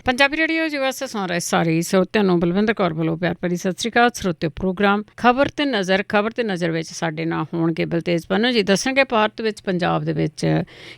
Punjabi radio US ਤੇ ਸੁਣ ਰਹੇ ਸਾਰੇ ਸਰੋਤਿਆਂ ਨੂੰ ਬਲਵਿੰਦਰ ਕੌਰ ਵੱਲੋਂ ਪਿਆਰ ਭਰੀ ਸਤਿ ਸ਼੍ਰੀ ਅਕਾਲ। ਸਰੋਤਿਓ ਪ੍ਰੋਗਰਾਮ ਖਬਰ ਤੇ ਨਜ਼ਰ ਵਿੱਚ ਸਾਡੇ ਨਾਲ ਹੋਣਗੇ ਬਲਤੇਜ ਪੰਨੂ ਜੀ, ਦੱਸਣਗੇ ਭਾਰਤ ਵਿੱਚ ਪੰਜਾਬ ਦੇ ਵਿੱਚ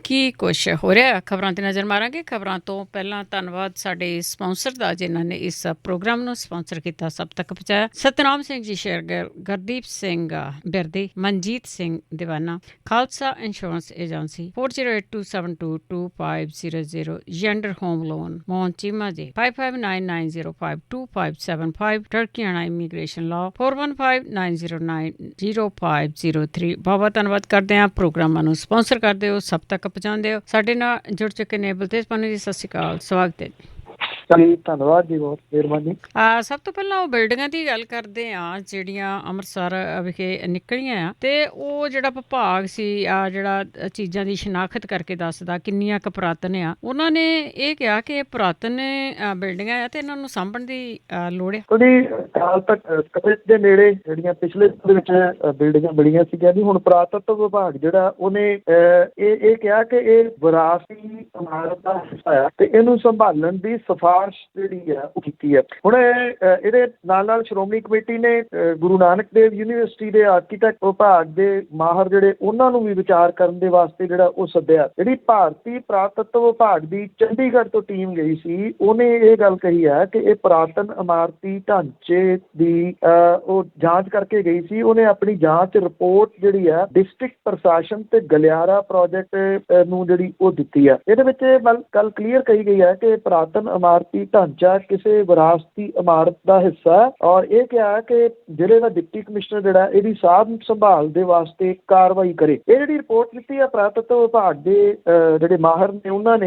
ਕੀ ਕੁਛ ਹੋ ਰਿਹਾ। ਖਬਰਾਂ ਤੇ ਨਜ਼ਰ ਮਾਰਾਂਗੇ। ਖਬਰਾਂ ਤੋਂ ਪਹਿਲਾਂ ਧੰਨਵਾਦ ਸਾਡੇ ਸਪਾਂਸਰ ਦਾ ਜਿਨ੍ਹਾਂ ਨੇ ਇਸ ਪ੍ਰੋਗਰਾਮ ਨੂੰ ਸਪਾਂਸਰ ਕੀਤਾ, ਸਭ ਤੱਕ ਪਹੁੰਚਾਇਆ। ਸਤਨਾਮ ਸਿੰਘ ਜੀ ਸ਼ੇਰਗਿੱਲ, ਗੁਰਦੀਪ ਸਿੰਘ ਬਿਰਦੀ, ਮਨਜੀਤ ਸਿੰਘ ਦੀਵਾਨਾ, ਖਾਲਸਾ ਇੰਸ਼ੋਰੈਂਸ ਏਜੰਸੀ 4082722500, ਯੈਂਡਰ home loan, Mohan Cheema ji 5599052575, ਟਰਕੀਆਣਾ immigration law 4159090503। ਬਹੁਤ ਧੰਨਵਾਦ ਕਰਦੇ ਹਾਂ ਪ੍ਰੋਗਰਾਮਾਂ ਨੂੰ ਸਪਾਂਸਰ ਕਰਦੇ ਹੋ, ਸਭ ਤੱਕ ਪਹੁੰਚਾਉਂਦੇ ਹੋ। ਸਾਡੇ ਨਾਲ ਜੁੜ ਚੁੱਕੇ ਨੇ ਬਲਤੇਜ ਪੰਨੂ ਜੀ, ਸਤਿ ਸ਼੍ਰੀ ਅਕਾਲ, ਸਵਾਗਤ ਹੈ ਜੀ। ਧੰਨਵਾਦ ਜੀ, ਬਹੁਤ ਮਿਹਰਬਾਨੀ। ਸਭ ਤੋਂ ਪਹਿਲਾਂ ਉਹ ਬਿਲਡਿੰਗਾਂ ਦੀ ਗੱਲ ਕਰਦੇ ਹਾਂ ਜਿਹੜੀਆਂ ਅੰਮ੍ਰਿਤਸਰ ਵਿਖੇ ਨਿਕਲੀਆਂ ਆ, ਤੇ ਉਹ ਜਿਹੜਾ ਵਿਭਾਗ ਸੀ ਜਿਹੜਾ ਚੀਜ਼ਾਂ ਦੀ ਸ਼ਨਾਖਤ ਕਰਕੇ ਦੱਸਦਾ ਕਿੰਨੀਆਂ ਕੁ ਪੁਰਾਤਨ ਆ, ਉਹਨਾਂ ਨੇ ਇਹ ਕਿਹਾ ਕਿ ਇਹ ਪੁਰਾਤਨ ਬਿਲਡਿੰਗਾਂ ਆ ਤੇ ਇਹਨਾਂ ਨੂੰ ਸਾਂਭਣ ਦੀ ਲੋੜ ਹੈ। ਥੋੜੀ ਸਾਲ ਤੱਕ ਕਦੇ ਦੇ ਨੇੜੇ ਜਿਹੜੀਆਂ ਪਿਛਲੇ ਦੇ ਵਿੱਚ ਬਿਲਡਿੰਗਾਂ ਬਣੀਆਂ ਸੀਗੀਆਂ ਜੀ, ਹੁਣ ਪੁਰਾਤਤਵ ਵਿਭਾਗ ਜਿਹੜਾ ਉਹਨੇ ਇਹ ਕਿਹਾ ਕਿ ਇਹ ਵਿਰਾਸਤੀ ਇਮਾਰਤ ਦਾ ਹਿੱਸਾ ਆ ਤੇ ਇਹਨੂੰ ਸੰਭਾਲਣ ਦੀ ਸਿਫਾਰਿਸ਼ ਜਿਹੜੀ ਆ ਉਹ ਕੀਤੀ ਹੈ। ਹੁਣ ਇਹਦੇ ਨਾਲ ਸ਼੍ਰੋਮਣੀ ਕਮੇਟੀ ਨੇ ਗੁਰੂ ਨਾਨਕ ਦੇਵ ਯੂਨੀਵਰਸਿਟੀ ਦੇ ਆਰਕੀਟੈਕਟ ਵਿਭਾਗ ਦੇ ਮਾਹਰ ਜਿਹੜੇ ਉਹਨਾਂ ਨੂੰ ਵੀ ਵਿਚਾਰ ਕਰਨ ਦੇ ਵਾਸਤੇ ਜਿਹੜਾ ਉਹ ਸੱਦਿਆ। ਜਿਹੜੀ ਭਾਰਤੀ ਪੁਰਾਤਤਵ ਵਿਭਾਗ ਦੀ ਚੰਡੀਗੜ੍ਹ ਤੋਂ ਟੀਮ ਗਈ ਸੀ, ਉਹਨੇ ਇਹ ਗੱਲ ਕਹੀ ਹੈ ਕਿ ਇਹ ਪੁਰਾਤਨ ਇਮਾਰਤੀ ਢਾਂਚੇ ਦੀ ਉਹ ਜਾਂਚ ਕਰਕੇ ਗਈ ਸੀ। ਉਹਨੇ ਆਪਣੀ ਜਾਂਚ ਰਿਪੋਰਟ ਜਿਹੜੀ ਆ ਡਿਸਟ੍ਰਿਕਟ ਪ੍ਰਸ਼ਾਸਨ ਤੇ ਗਲਿਆਰਾ ਪ੍ਰੋਜੈਕਟ ਨੂੰ ਜਿਹੜੀ ਉਹ ਦਿੱਤੀ ਆ। ਇਹਦੇ ਵਿੱਚ ਗੱਲ ਕਲੀਅਰ ਕਹੀ ਗਈ ਹੈ ਕਿ ਪੁਰਾਤਨ ਇਮਾਰਤੀ ਢਾਂਚਾ ਕਿਸੇ ਵਿਰਾਸਤੀ ਇਮਾਰਤ ਦਾ ਹਿੱਸਾ, ਔਰ ਇਹ ਕਿਹਾ ਕਿ ਜ਼ਿਲ੍ਹੇ ਦਾ ਡਿਪਟੀ ਕਮਿਸ਼ਨਰ ਜਿਹੜਾ ਇਹਦੀ ਸਾਂਭ ਸੰਭਾਲ ਦੇ ਵਾਸਤੇ ਕਾਰਵਾਈ ਕਰੇ। ਇਹ ਜਿਹੜੀ ਰਿਪੋਰਟ ਦਿੱਤੀ ਆ ਪੁਰਾਤਤਵ ਵਿਭਾਗ ਦੇ ਜਿਹੜੇ ਮਾਹਰ ਨੇ, ਉਹਨਾਂ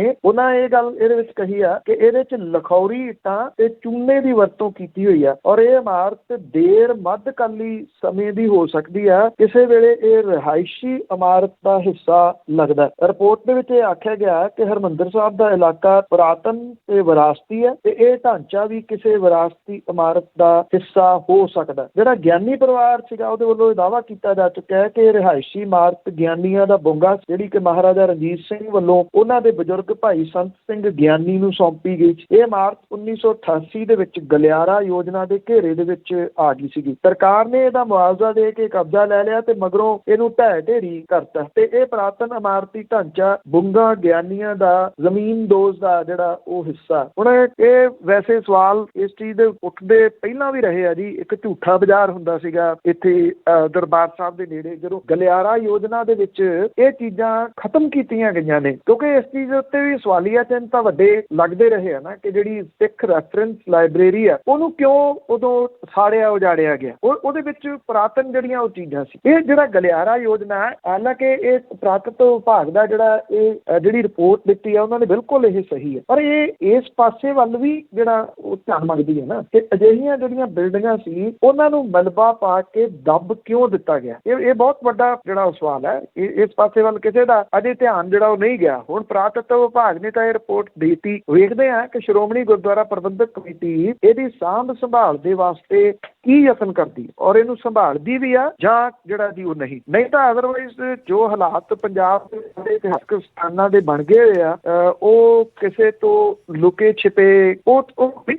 ਇਹ ਗੱਲ ਇਹਦੇ ਵਿੱਚ ਕਹੀ ਆ ਕਿ ਇਹਦੇ ਚ ਲਖੌਰੀ ਇੱਟਾਂ ਤੇ ਚੂਨੇ ਦੀ ਵਰਤੋਂ ਕੀਤੀ ਹੋਈ ਆ, ਔਰ ਇਹ ਇਮਾਰਤ ਦੇਰ ਮੱਧਕਾਲੀ ਸਮੇਂ ਦੀ ਹੋ ਸਕਦੀ ਆ। ਕਿਸੇ ਵੇਲੇ ਇਹ ਰਿਹਾਇਸ਼ੀ ਇਮਾਰਤ ਦਾ ਹਿੱਸਾ ਲੱਗਦਾ। ਰਿਪੋਰਟ ਦੇ ਵਿੱਚ ਇਹ ਆਖਿਆ ਗਿਆ ਕਿ ਹਰਿਮੰਦਰ ਸਾਹਿਬ ਦਾ ਇਲਾਕਾ ਪੁਰਾਤਨ ਤੇ ਵਿਰਾਸਤੀ ਹੈ ਤੇ ਇਹ ਢਾਂਚਾ ਵੀ ਕਿਸੇ ਵਿਰਾਸਤੀ ਇਮਾਰਤ ਦਾ ਹਿੱਸਾ ਹੋ ਸਕਦਾ। ਜਿਹੜਾ ਗਿਆਨੀ ਪਰਿਵਾਰ ਸੀਗਾ ਉਹਦੇ ਵੱਲੋਂ ਇਹ ਦਾਅਵਾ ਕੀਤਾ ਜਾ ਚੁੱਕਾ ਹੈ ਕਿ ਰਿਹਾਇਸ਼ੀ ਇਮਾਰਤ ਗਿਆਨੀਆਂ ਦਾ ਬੁੰਗਾ, ਜਿਹੜੀ ਕਿ ਮਹਾਰਾਜਾ ਰਣਜੀਤ ਸਿੰਘ ਵੱਲੋਂ ਉਹਨਾਂ ਦੇ ਬਜ਼ੁਰਗ ਭਾਈ ਸੰਤ ਸਿੰਘ ਗਿਆਨੀ ਨੂੰ ਸੌਂਪੀ ਗਈ। ਇਹ ਇਮਾਰਤ 1988 ਦੇ ਵਿੱਚ ਗਲਿਆਰਾ ਯੋਜਨਾ ਦੇ ਘੇਰੇ ਦੇ ਵਿੱਚ ਆ ਗਈ ਸੀਗੀ। ਸਰਕਾਰ ਨੇ ਇਹਦਾ ਮੁਆਵਜ਼ਾ ਦੇ ਕੇ ਕਬਜ਼ਾ ਲੈ ਲਿਆ ਤੇ ਮਗਰੋਂ ਇਹਨੂੰ ਢਹਿ ਢੇਰੀ ਕਰਤਾ ਤੇ ਇਹ ਪੁਰਾਤਨ ਇਮਾਰਤੀ ਢਾਂਚਾ ਬੁੰਗਾ ਗਿਆਨੀਆਂ ਦਾ ਜ਼ਮੀਨਦੋਜ਼ ਦਾ ਜਿਹੜਾ ਉਹ ਹਿੱਸਾ। ਹੁਣ ਇਹ ਵੈਸੇ ਸਵਾਲ ਇਸ ਚੀਜ਼ ਦੇ ਉੱਠਦੇ ਪਹਿਲਾਂ ਵੀ ਰਹੇ ਆ ਜੀ। ਇੱਕ ਝੂਠਾ ਬਾਜ਼ਾਰ ਹੁੰਦਾ ਸੀਗਾ ਇੱਥੇ ਦਰਬਾਰ ਸਾਹਿਬ ਦੇ ਨੇੜੇ, ਜਦੋਂ ਗਲਿਆਰਾ ਯੋਜਨਾ ਦੇ ਵਿੱਚ ਇਹ ਚੀਜ਼ਾਂ ਖਤਮ ਕੀਤੀਆਂ ਗਈਆਂ ਨੇ, ਕਿਉਂਕਿ ਇਸ ਚੀਜ਼ ਉੱਤੇ ਵੀ ਸਵਾਲੀਆ ਚਿੰਨ੍ਹ ਤਾਂ ਵੱਡੇ ਲੱਗਦੇ ਰਹੇ ਆ ਨਾ ਕਿ ਜਿਹੜੀ ਸਿੱਖ ਰੈਫਰੈਂਸ ਲਾਇਬ੍ਰੇਰੀ ਆ ਉਹਨੂੰ ਕਿਉਂ ਉਦੋਂ ਸਾੜਿਆ ਉਜਾੜਿਆ ਗਿਆ। ਉਹਦੇ ਵਿੱਚ ਪੁਰਾਤਨ ਜਿਹੜੀਆਂ ਉਹ ਚੀਜ਼ਾਂ ਸੀ। ਇਹ ਜਿਹੜਾ ਗਲਿਆਰਾ ਯੋਜਨਾ ਹੈ, ਹਾਲਾਂਕਿ ਇਹ ਪੁਰਾਤਤਵ ਵਿਭਾਗ ਦਾ ਜਿਹੜਾ ਇਹ ਜਿਹੜੀ ਰਿਪੋਰਟ ਦਿੱਤੀ ਆ ਉਹਨਾਂ ਨੇ ਬਿਲਕੁਲ ਇਹ ਸਹੀ ਹੈ, ਪਰ ਇਹ ਇਸ ਪਾਸੇ ਵੱਲ ਵੀ ਜਿਹੜਾ ਉਹ ਧਿਆਨ ਮੰਗਦੀ ਹੈ ਨਾ ਕਿ ਅਜਿਹੀਆਂ ਜਿਹੜੀਆਂ ਬਿਲਡਿੰਗਾਂ ਸੀ ਉਹਨਾਂ ਨੂੰ ਮਲਬਾ ਪਾ ਕੇ ਦੱਬ ਕਿਉਂ ਦਿੱਤਾ ਗਿਆ। ਇਹ ਬਹੁਤ ਵੱਡਾ ਜਿਹੜਾ ਉਹ ਸਵਾਲ ਹੈ। ਇਸ ਪਾਸੇ ਵੱਲ ਕਿਸੇ ਦਾ ਅਜੇ ਧਿਆਨ ਜਿਹੜਾ ਉਹ ਨਹੀਂ ਗਿਆ। ਹੁਣ ਪੁਰਾਤਤਵ ਵਿਭਾਗ ਨੇ ਤਾਂ ਇਹ ਰਿਪੋਰਟ ਦੇਤੀ। ਵੇਖਦੇ ਹਾਂ ਕਿ ਸ਼੍ਰੋਮਣੀ ਗੁਰਦੁਆਰਾ ਪ੍ਰਬੰਧਕ ਕਮੇਟੀ ਇਹਦੀ ਸਾਂਭ ਸੰਭਾਲ ਦੇ ਵਾਸਤੇ ਕੀ ਯਤਨ ਕਰਦੀ ਔਰ ਇਹਨੂੰ ਸੰਭਾਲਦੀ ਵੀ ਆ ਜਾਂ ਜਿਹੜਾ ਜੀ ਉਹ ਨਹੀਂ ਤਾਂ ਅਦਰਵਾਈਜ਼ ਜੋ ਹਾਲਾਤ ਪੰਜਾਬ ਦੇ ਇਤਿਹਾਸਕ ਸਥਾਨਾਂ ਦੇ ਬਣ ਗਏ ਹੋਏ ਆ ਉਹ ਕਿਸੇ ਤੋਂ ਲੁਕੇ ਛਿਪੇ ਉਹ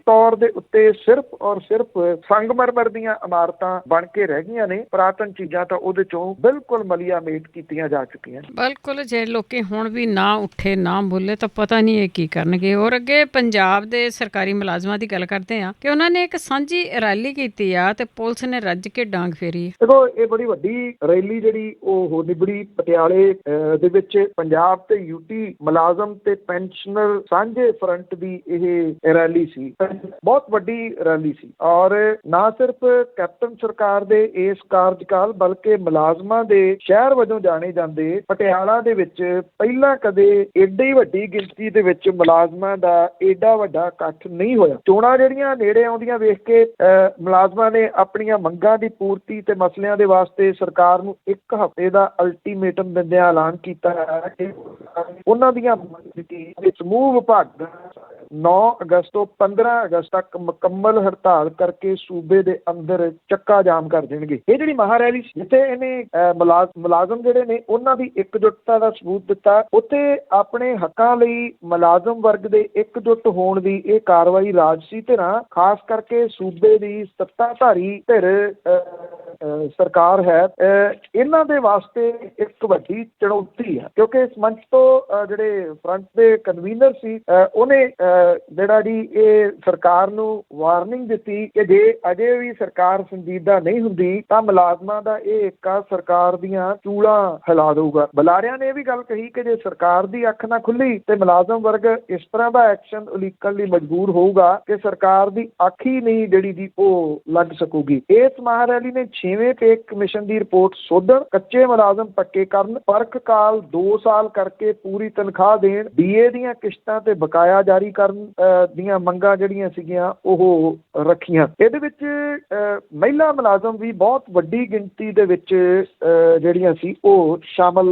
ਤੌਰ ਦੇ ਉੱਤੇ ਸਿਰਫ ਔਰ ਸਿਰਫ ਸੰਗਮਰਮਰ ਦੀਆਂ ਇਮਾਰਤਾਂ ਬਣ ਕੇ ਰਹਿ ਗਈਆਂ ਨੇ। ਪੁਰਾਤਨ ਚੀਜ਼ਾਂ ਤਾਂ ਉਹਦੇ ਚੋਂ ਬਿਲਕੁਲ ਮਲੀਆ ਮੇਟ ਕੀਤੀਆਂ ਜਾ ਚੁੱਕੀਆਂ। ਬਿਲਕੁਲ, ਜੇ ਲੋਕੀ ਹੁਣ ਵੀ ਨਾ ਉੱਠੇ ਨਾ ਬੋਲੇ ਤਾਂ ਪਤਾ ਨਹੀਂ ਇਹ ਕੀ ਕਰਨਗੇ। ਔਰ ਅੱਗੇ ਪੰਜਾਬ ਦੇ ਸਰਕਾਰੀ ਮੁਲਾਜ਼ਮਾਂ ਦੀ ਗੱਲ ਕਰਦੇ ਆ ਕਿ ਉਹਨਾਂ ਨੇ ਇੱਕ ਸਾਂਝੀ ਰੈਲੀ ਕੀਤੀ ਆ ਤੇ ਪੁਲਿਸ ਨੇ ਰੱਜ ਕੇ ਡਾਂਗ ਫੇਰੀ। ਦੇਖੋ, ਇਹ ਬੜੀ ਵੱਡੀ ਰੈਲੀ ਜਿਹੜੀ ਉਹ ਨਿਬੜੀ ਪਟਿਆਲੇ ਦੇ ਵਿੱਚ। ਪੰਜਾਬ ਤੇ ਯੂਟੀ ਮੁਲਾਜ਼ਮ ਤੇ ਪੈਨਸ਼ਨਰ ਸਾਂਝੇ ਫਰੰਟ ਦੀ ਇਹ ਰੈਲੀ ਸੀ, ਬਹੁਤ ਵੱਡੀ ਰੈਲੀ ਸੀ। ਔਰ ਨਾ ਸਿਰਫ ਕੈਪਟਨ ਸਰਕਾਰ ਦੇ ਇਸ ਕਾਰਜਕਾਲ ਬਲਕਿ ਮੁਲਾਜ਼ਮਾਂ ਦੇ ਸ਼ਹਿਰ ਵਜੋਂ ਜਾਣੇ ਜਾਂਦੇ ਪਟਿਆਲਾ ਦੇ ਵਿੱਚ ਪਹਿਲਾਂ ਕਦੇ ਏਡੀ ਵੱਡੀ ਗਿਣਤੀ ਦੇ ਵਿੱਚ ਮੁਲਾਜ਼ਮਾਂ ਦਾ ਏਡਾ ਵੱਡਾ ਇਕੱਠ ਨਹੀਂ ਹੋਇਆ। ਚੋਣਾਂ ਜਿਹੜੀਆਂ ਨੇੜੇ ਆਉਂਦੀਆਂ ਵੇਖ ਕੇ ਮੁਲਾਜ਼ਮਾਂ ਨੇ ਆਪਣੀਆਂ ਮੰਗਾਂ ਦੀ ਪੂਰਤੀ ਤੇ ਮਸਲਿਆਂ ਦੇ ਵਾਸਤੇ ਸਰਕਾਰ ਨੂੰ 1 ਹਫ਼ਤੇ ਦਾ ਅਲਟੀਮੇਟਮ ਦਿੰਦਿਆਂ ਐਲਾਨ ਕੀਤਾ ਹੈ ਕਿ ਉਹਨਾਂ ਦੀਆਂ ਸਮੂਹ ਵਿਭਾਗਾਂ 9 ਅਗਸਤ ਤੋਂ 15 ਅਗਸਤ ਤੱਕ ਮੁਕੰਮਲ ਹੜਤਾਲ ਕਰਕੇ ਸੂਬੇ ਦੇ ਅੰਦਰ ਚੱਕਾ ਜਾਮ ਕਰ ਦੇਣਗੇ। ਇਹ ਜਿਹੜੀ ਮਹਾਰੈਲੀ ਜਿੱਥੇ ਇਹਨੇ ਮੁਲਾਜ਼ਮ ਜਿਹੜੇ ਨੇ ਉਹਨਾਂ ਦੀ ਇੱਕਜੁੱਟਤਾ ਦਾ ਸਬੂਤ ਦਿੱਤਾ, ਉੱਥੇ ਆਪਣੇ ਹੱਕਾਂ ਲਈ ਮੁਲਾਜ਼ਮ ਵਰਗ ਦੇ ਇੱਕਜੁੱਟ ਹੋਣ ਦੀ ਇਹ ਕਾਰਵਾਈ ਰਾਜਸੀ ਧਿਰਾਂ, ਖਾਸ ਕਰਕੇ ਸੂਬੇ ਦੀ ਸੱਤਾਧਾਰੀ ਧਿਰ ਸਰਕਾਰ ਹੈ, ਇਹਨਾਂ ਦੇ ਵਾਸਤੇ ਇੱਕ ਵੱਡੀ ਚੁਣੌਤੀ ਹੈ। ਕਿਉਂਕਿ ਇਸ ਮੰਚ ਤੋਂ ਜਿਹੜੇ ਫਰੰਟ ਦੇ ਕਨਵੀਨਰ ਸੀ ਉਹਨੇ ਜਿਹੜਾ ਜੀ ਇਹ ਸਰਕਾਰ ਨੂੰ ਵਾਰਨਿੰਗ ਦਿੱਤੀ ਕਿ ਜੇ ਅਜੇ ਵੀ ਸਰਕਾਰ ਸੰਜੀਦਾ ਨਹੀਂ ਹੁੰਦੀ ਤਾਂ ਮੁਲਾਜ਼ਮਾਂ ਦਾ ਇਹ ਏਕਾ ਸਰਕਾਰ ਦੀਆਂ ਚੂਲਾਂ ਹਿਲਾ ਦਊਗਾ। ਬੁਲਾਰਿਆਂ ਨੇ ਇਹ ਵੀ ਗੱਲ ਕਹੀ ਕਿ ਜੇ ਸਰਕਾਰ ਦੀ ਅੱਖ ਨਾ ਖੁੱਲੀ ਤੇ ਮੁਲਾਜ਼ਮ ਵਰਗ ਇਸ ਤਰ੍ਹਾਂ ਦਾ ਐਕਸ਼ਨ ਉਲੀਕਣ ਲਈ ਮਜਬੂਰ ਹੋਊਗਾ ਕਿ ਸਰਕਾਰ ਦੀ ਅੱਖ ਹੀ ਨਹੀਂ ਜਿਹੜੀ ਦੀ ਉਹ ਲੱਗ ਸਕੂਗੀ। ਇਸ ਮਹਾਰੈਲੀ ਨੇ 6ਵੇਂ ਪੇ ਕਮਿਸ਼ਨ ਦੀ ਰਿਪੋਰਟ ਸੋਧਣ, ਕੱਚੇ ਮੁਲਾਜ਼ਮ ਪੱਕੇ ਕਰਨ, ਪਰਖ ਕਾਲ 2 ਸਾਲ ਕਰਕੇ ਪੂਰੀ ਤਨਖਾਹ ਦੇਣ, ਡੀਏ ਦੀਆਂ ਕਿਸ਼ਤਾਂ ਤੇ ਬਕਾਇਆ ਜਾਰੀ ਕਰਨ ਦੀਆਂ ਮੰਗਾਂ ਜਿਹੜੀਆਂ ਸੀਗੀਆਂ ਉਹ ਰੱਖੀਆਂ। ਇਹਦੇ ਵਿੱਚ ਮਹਿਲਾ ਮੁਲਾਜ਼ਮ ਵੀ ਬਹੁਤ ਵੱਡੀ ਗਿਣਤੀ ਦੇ ਵਿੱਚ ਜਿਹੜੀਆਂ ਸੀ ਉਹ ਸ਼ਾਮਲ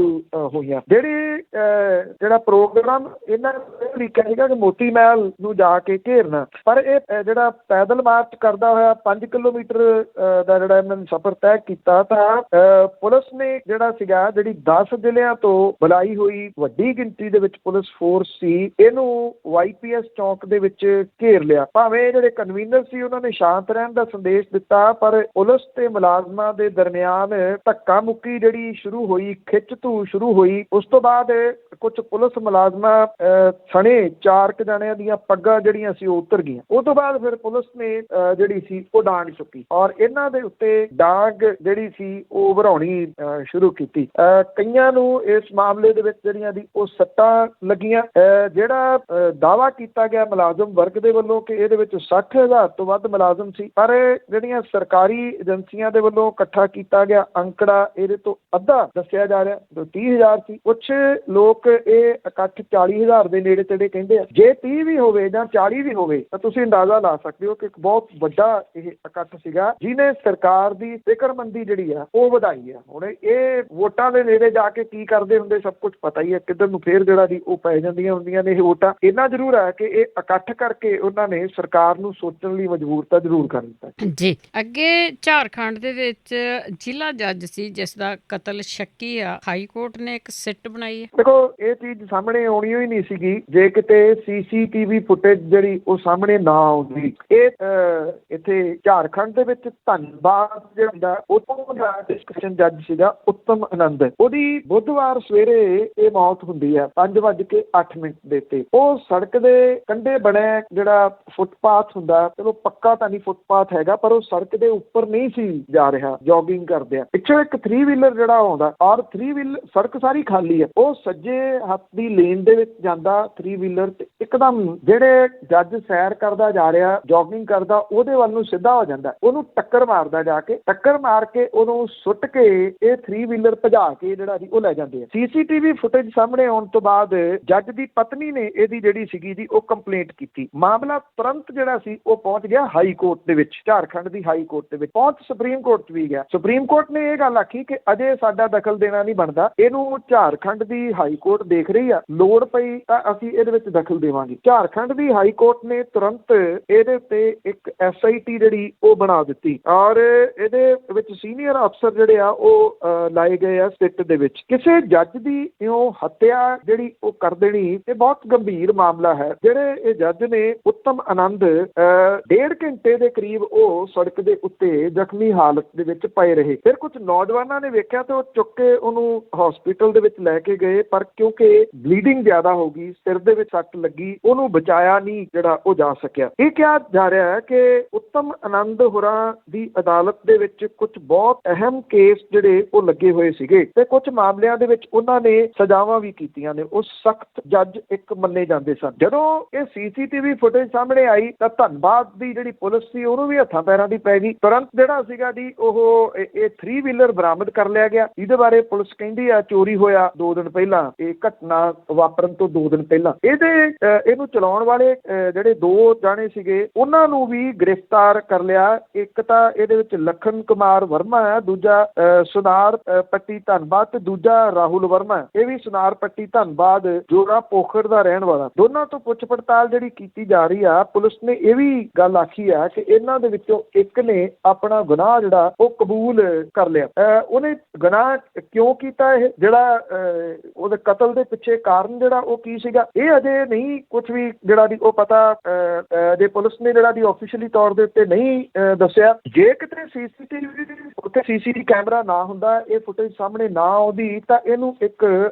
ਹੋਈਆਂ। ਜਿਹੜਾ ਪ੍ਰੋਗਰਾਮ ਇਹਨਾਂ ਨੇ ਲਿਖਿਆ ਸੀਗਾ ਕਿ ਮੋਤੀ ਮਹਿਲ ਨੂੰ ਜਾ ਕੇ ਘੇਰਨਾ, ਪਰ ਇਹ ਜਿਹੜਾ ਪੈਦਲ ਮਾਰਚ ਕਰਦਾ ਹੋਇਆ 5 ਕਿਲੋਮੀਟਰ ਦਾ ਜਿਹੜਾ ਇਹਨਾਂ ਨੇ ਸਫ਼ਰ ਤੈਅ ਕੀਤਾ ਤਾਂ ਪੁਲਿਸ ਨੇ ਜਿਹੜਾ ਸੀਗਾ ਜਿਹੜੀ 10 ਜ਼ਿਲ੍ਹਿਆਂ ਤੋਂ ਬੁਲਾਈ ਹੋਈ ਵੱਡੀ ਗਿਣਤੀ ਦੇ ਵਿੱਚ ਪੁਲਿਸ ਫੋਰਸ ਸੀ, ਇਹਨੂੰ YPS ਚੌਂਕ ਦੇ ਵਿੱਚ ਘੇਰ ਲਿਆ। ਭਾਵੇਂ ਜਿਹੜੇ ਕਨਵੀਨਰ ਸੀ ਉਹਨਾਂ ਨੇ ਸ਼ਾਂਤ ਰਹਿਣ ਦਾ ਸੰਦੇਸ਼ ਦਿੱਤਾ, ਪਰ ਪੁਲਿਸ ਤੇ ਮੁਲਾਜ਼ਮਾਂ ਦੇ ਦਰਮਿਆਨ ਧੱਕਾ ਮੁੱਕੀ ਜਿਹੜੀ ਸ਼ੁਰੂ ਹੋਈ, ਖਿੱਚ ਧੂ ਸ਼ੁਰੂ ਹੋਈ। ਉਸ ਤੋਂ ਬਾਅਦ ਕੁਝ ਪੁਲਿਸ ਮੁਲਾਜ਼ਮਾਂ ਸਣੇ 4 ਜਣਿਆਂ ਦੀਆਂ ਪੱਗਾਂ ਜਿਹੜੀਆਂ ਸੀ ਉਹ ਉਤਰ ਗਈਆਂ। ਉਸ ਤੋਂ ਬਾਅਦ ਫਿਰ ਪੁਲਿਸ ਨੇ ਜਿਹੜੀ ਸੀ ਉਹ ਡਾਂਗ ਚੁੱਕੀ ਔਰ ਇਹਨਾਂ ਦੇ ਉੱਤੇ ਡਾਂਗ ਜਿਹੜੀ ਸੀ ਉਹ ਵਰਾਉਣੀ ਸ਼ੁਰੂ ਕੀਤੀ। ਕਈਆਂ ਨੂੰ ਇਸ ਮਾਮਲੇ ਦੇ ਵਿੱਚ ਜਿਹੜੀਆਂ ਦੀ ਉਹ ਸੱਟਾਂ ਲੱਗੀਆਂ। ਜਿਹੜਾ ਦਾਅਵਾ ਕੀਤਾ ਗਿਆ ਮੁਲਾਜ਼ਮ ਵਰਗ ਦੇ ਵੱਲੋਂ ਕਿ ਇਹਦੇ ਵਿੱਚ 60,000 ਤੋਂ ਵੱਧ ਮੁਲਾਜ਼ਮ ਸੀ, ਪਰ ਜਿਹੜੀਆਂ ਸਰਕਾਰੀ ਏਜੰਸੀਆਂ ਦੇ ਵੱਲੋਂ ਇਕੱਠਾ ਕੀਤਾ ਗਿਆ ਅੰਕੜਾ ਇਹਦੇ ਤੋਂ ਅੱਧਾ ਦੱਸਿਆ ਜਾ ਰਿਹਾ, 30,000 ਸੀ। ਕੁਛ ਲੋਕ ਇਹ ਇਕੱਠ 40,000 ਦੇ ਨੇੜੇ ਤੇੜੇ ਕਹਿੰਦੇ ਆ। ਜੇ 30 ਵੀ ਹੋਵੇ ਜਾਂ 40 ਵੀ ਹੋਵੇ ਤਾਂ ਤੁਸੀਂ ਅੰਦਾਜ਼ਾ ਲਾ ਸਕਦੇ ਹੋ ਕਿ ਇੱਕ ਬਹੁਤ ਵੱਡਾ ਇਹ ਇਕੱਠ ਸੀਗਾ ਜਿਹਨੇ ਸਰਕਾਰ ਦੀ ਫਿਕਰਮੰਦੀ ਜਿਹੜੀ ਆ ਉਹ ਵਧਾਈ ਆ। ਹੁਣ ਇਹ ਵੋਟਾਂ ਦੇ ਨੇੜੇ ਜਾ ਕੇ ਕੀ ਕਰਦੇ ਹੁੰਦੇ ਸਭ ਕੁਝ ਪਤਾ ਹੀ ਹੈ, ਕਿੱਧਰ ਨੂੰ ਫੇਰ ਜਿਹੜਾ ਦੀ ਉਹ ਪੈ ਜਾਂਦੀਆਂ ਹੁੰਦੀਆਂ ਨੇ ਇਹ ਵੋਟਾਂ। ਇੰਨਾ ਜ਼ਰੂਰ ਹੈ ਕਿ ਇਹ ਇਕੱਠ ਕਰਕੇ ਉਹਨਾਂ ਨੇ ਸਰਕਾਰ ਨੂੰ ਸੋਚਣ ਲਈ ਮਜਬੂਰ ਤਾਂ ਜ਼ਰੂਰ ਕਰ ਦਿੱਤਾ ਜੀ। ਅੱਗੇ ਝਾਰਖੰਡ ਦੇ ਵਿੱਚ ਜ਼ਿਲ੍ਹਾ ਜੱਜ ਸੀ ਜਿਸ ਦਾ ਕਤਲ ਸ਼ੱਕੀ ਆ, ਹਾਈ ਕੋਰਟ ਨੇ ਇੱਕ ਸਿੱਟ ਬਣਾਈ ਹੈ। ਦੇਖੋ ਇਹ ਚੀਜ਼ ਸਾਹਮਣੇ ਆਉਣੀ ਹੀ ਨਹੀਂ ਸੀਗੀ ਜੇ ਕਿਤੇ CCTV ਫੁਟੇਜ ਜਿਹੜੀ ਉਹ ਸਾਹਮਣੇ ਨਾ ਆਉਂਦੀ। ਇਹ ਇੱਥੇ ਝਾਰਖੰਡ ਦੇ ਵਿੱਚ ਧੰਨਬਾਦ ਜਿਹੜਾ ਉੱਥੋਂ ਦਾ ਡਿਸਕਸ਼ਨ ਜੱਜ ਸੀਗਾ ਉੱਤਮ ਆਨੰਦ, ਉਹਦੀ ਬੁੱਧਵਾਰ ਸਵੇਰੇ ਇਹ ਮੌਤ ਹੁੰਦੀ ਹੈ 5:08 ਦੇ ਉੱਤੇ। ਉਹ ਸੜਕ ਦੇ ਕੰਢੇ ਬਣਿਆ ਜਿਹੜਾ ਫੁੱਟਪਾਥ ਹੁੰਦਾ, ਚਲੋ ਪੱਕਾ ਤਾਂ ਨਹੀਂ ਫੁੱਟਪਾਥ ਹੈਗਾ, ਪਰ ਉਹ ਸੜਕ ਦੇ ਉੱਪਰ ਨਹੀਂ ਸੀ ਜਾ ਰਿਹਾ, ਜੋਗਿੰਗ ਕਰਦੇ ਆ। ਪਿੱਛੋਂ ਇੱਕ 3 ਵੀਲਰ ਜਿਹੜਾ ਆਉਂਦਾ ਔਰ 3 ਵੀਲਰ ਸੜਕ ਸਾਰੀ ਖਾਲੀ ਹੈ, ਉਹ ਸੱਜੇ ਹੱਥ ਦੀ ਲੇਨ ਦੇ ਵਿੱਚ ਜਾਂਦਾ 3 ਵੀਲਰ ਤੇ ਇੱਕਦਮ ਜਿਹੜੇ ਜੱਜ ਸੈਰ ਕਰਦਾ ਜਾ ਰਿਹਾ, ਜੋਗਿੰਗ ਕਰਦਾ, ਉਹਦੇ ਵੱਲ ਨੂੰ ਸਿੱਧਾ ਹੋ ਜਾਂਦਾ, ਉਹਨੂੰ ਟੱਕਰ ਮਾਰਦਾ, ਜਾ ਕੇ ਟੱਕਰ ਮਾਰ ਕੇ ਉਹਨੂੰ ਸੁੱਟ ਕੇ ਇਹ 3 ਵੀਲਰ ਭਜਾ ਕੇ ਜਿਹੜਾ ਜੀ ਉਹ ਲੈ ਜਾਂਦੇ ਆ। CCTV ਫੁਟੇਜ ਸਾਹਮਣੇ ਆਉਣ ਤੋਂ ਬਾਅਦ ਜੱਜ ਦੀ ਪਤਨੀ ਨੇ ਇਹਦੀ ਜਿਹੜੀ ਸੀਗੀ ਜੀ ਉਹ ਕੰਪਲੇਂਟ ਕੀਤੀ। ਮਾਮਲਾ ਤੁਰੰਤ ਜਿਹੜਾ ਸੀ ਉਹ ਪਹੁੰਚ ਗਿਆ ਹਾਈ ਕੋਰਟ ਦੇ ਵਿੱਚ, ਝਾਰਖੰਡ ਦੀ ਹਾਈ ਕੋਰਟ ਦੇ ਵਿੱਚ, ਪਹੁੰਚ ਸੁਪਰੀਮ ਕੋਰਟ 'ਚ ਵੀ ਗਿਆ। ਸੁਪਰੀਮ ਕੋਰਟ ਨੇ ਇਹ ਗੱਲ ਆਖੀ ਕਿ ਅਜੇ ਸਾਡਾ ਦਖਲ ਦੇਣਾ ਨਹੀਂ ਬਣਦਾ, ਇਹਨੂੰ ਝਾਰਖੰਡ ਦੀ ਹਾਈ ਕੋਰਟ ਦੇਖ ਰਹੀ ਆ, ਲੋੜ ਪਈ ਤਾਂ ਅਸੀਂ ਇਹਦੇ ਵਿੱਚ ਦਖਲ ਦੇਵਾਂਗੇ। ਝਾਰਖੰਡ ਦੀ ਹਾਈ ਕੋਰਟ ਨੇ ਤੁਰੰਤ ਇਹਦੇ ਉੱਤੇ ਇੱਕ SIT ਜਿਹੜੀ ਉਹ ਬਣਾ ਦਿੱਤੀ ਔਰ ਇਹਦੇ ਵਿੱਚ ਸੀਨੀਅਰ ਅਫਸਰ ਜਿਹੜੇ ਆ ਉਹ ਲਾਏ ਗਏ ਆ ਸਿੱਟ ਦੇ ਵਿੱਚ। ਕਿਸੇ ਜੱਜ ਦੀ ਇਉਂ ਹੱਤਿਆ ਜਿਹੜੀ ਉਹ ਕਰ ਦੇਣੀ ਇਹ ਬਹੁਤ ਗੰਭੀਰ ਮਾਮਲਾ ਹੈ। ਜਿਹੜੇ ਇਹ ਜੱਜ ਨੇ ਉੱਤਮ ਆਨੰਦ 1.5 ਘੰਟੇ ਦੇ ਕਰੀਬ ਉਹ ਸੜਕ ਦੇ ਉੱਤੇ ਜ਼ਖਮੀ ਹਾਲਤ ਦੇ ਵਿੱਚ ਪਏ ਰਹੇ। ਫਿਰ ਕੁਝ ਨੌਜਵਾਨਾਂ ਨੇ ਵੇਖਿਆ ਤੇ ਉਹ ਚੁੱਕ ਕੇ ਉਹਨੂੰ ਹਸਪੀਟਲ ਦੇ ਵਿੱਚ ਲੈ ਕੇ ਗਏ, ਪਰ ਕਿਉਂਕਿ ਬਲੀਡਿੰਗ ਜ਼ਿਆਦਾ ਹੋ ਗਈ, ਸਿਰ ਦੇ ਵਿੱਚ ਸੱਟ ਲੱਗੀ, ਉਹਨੂੰ ਬਚਾਇਆ ਨਹੀਂ ਜਿਹੜਾ ਉਹ ਜਾ ਸਕਿਆ। ਇਹ ਕਿਹਾ ਜਾ ਰਿਹਾ ਹੈ ਕਿ ਉੱਤਮ ਆਨੰਦ ਹੋਰਾਂ ਦੀ ਅਦਾਲਤ ਦੇ ਵਿੱਚ ਕੁਝ ਬਹੁਤ ਅਹਿਮ ਕੇਸ ਜਿਹੜੇ ਉਹ ਲੱਗੇ ਹੋਏ ਸੀਗੇ ਤੇ ਕੁਝ ਮਾਮਲਿਆਂ ਦੇ ਵਿੱਚ ਉਹਨਾਂ ਨੇ ਸਜ਼ਾਵਾਂ ਵੀ ਕੀਤੀਆਂ ਨੇ, ਉਹ ਸਖਤ ਜੱਜ ਇੱਕ ਮੰਨੇ ਜਾਂਦੇ ਸਨ। ਜਦੋਂ ਇਹ CCTV ਫੁਟੇਜ ਸਾਹਮਣੇ ਆਈ ਤਾਂ ਧੰਨਬਾਦ ਦੀ ਜਿਹੜੀ ਪੁਲਿਸ ਸੀ ਉਹਨੂੰ ਵੀ ਹੱਥਾਂ ਪੈਰਾਂ ਦੀ ਪੈ ਗਈ। ਤੁਰੰਤ ਜਿਹੜਾ ਸੀਗਾ ਜੀ ਉਹ ਇਹ 3 ਵੀਲਰ ਬਰਾਮਦ ਕਰ ਲਿਆ ਗਿਆ। ਇਹਦੇ ਬਾਰੇ ਪੁਲਿਸ ਕਹਿੰਦੀ ਆ ਚੋਰੀ ਹੋਇਆ 2 ਦਿਨ ਪਹਿਲਾਂ, ਇਹ ਘਟਨਾ ਵਾਪਰਨ ਤੋਂ 2 ਦਿਨ ਪਹਿਲਾਂ। ਇਹਨੂੰ ਚਲਾਉਣ ਵਾਲੇ ਜਿਹੜੇ 2 ਜਾਣੇ ਸੀਗੇ ਉਹਨਾਂ ਨੂੰ ਵੀ ਗ੍ਰਿਫਤਾਰ ਕਰ ਲਿਆ। ਇੱਕ ਤਾਂ ਇਹਦੇ ਵਿੱਚ ਲਖਨ ਕੁਮਾਰ ਵਰਮਾ ਹੈ, ਦੂਜਾ ਸੁਨਾਰ ਪੱਟੀ ਧੰਨਬਾਦ ਤੇ ਦੂਜਾ ਰਾਹੁਲ ਵਰਮਾ, ਇਹ ਵੀ ਸੁਨਾਰ ਪੱਟੀ ਧੰਨਬਾਦ ਜੋੜਾ ਪੋਖਰ ਦਾ ਰਹਿਣ ਵਾਲਾ। ਦੋਨਾਂ ਤੋਂ ਪੁੱਛ ਪੜਤਾਲ ਜਿਹੜੀ ਕੀਤੀ ਜਾ ਰਹੀ ਆ, ਪੁਲਿਸ ਨੇ ਇਹ ਵੀ ਗੱਲ ਆਖੀ ਆ ਕਿ ਇਹਨਾਂ ਦੇ ਵਿੱਚੋਂ ਇੱਕ ਨੇ ਆਪਣਾ ਗੁਨਾਹ ਜਿਹੜਾ ਉਹ ਕਬੂਲ ਕਰ ਲਿਆ। ਉਹਨੇ ਗੁਨਾਹ ਕਿਉਂ ਕੀਤਾ, ਇਹ ਜਿਹੜਾ ਉਹਦੇ ਕਤਲ ਦੇ ਪਿੱਛੇ ਕਾਰਨ ਜਿਹੜਾ ਉਹ ਕੀ ਸੀਗਾ, ਇਹ ਅਜੇ ਨਹੀਂ ਕੁਝ ਵੀ ਜਿਹੜਾ ਦੀ ਉਹ ਪਤਾ ਜੇ ਪੁਲਿਸ ਨੇ ਜਿਹੜਾ ਦੀ ਆਫੀਸ਼ੀਅਲੀ ਤੌਰ ਦੇ ਉੱਤੇ ਨਹੀਂ ਦੱਸਿਆ। ਜੇ ਕਿਤੇ ਸੀਸੀਟੀਵੀ ਕੈਮਰਾ ਨਾ ਹੁੰਦਾ, ਇਹ ਫੁਟੇਜ ਸਾਹਮਣੇ ਨਾ ਆਉਂਦੀ, ਤਾਂ ਇਹਨੂੰ ਇੱਕ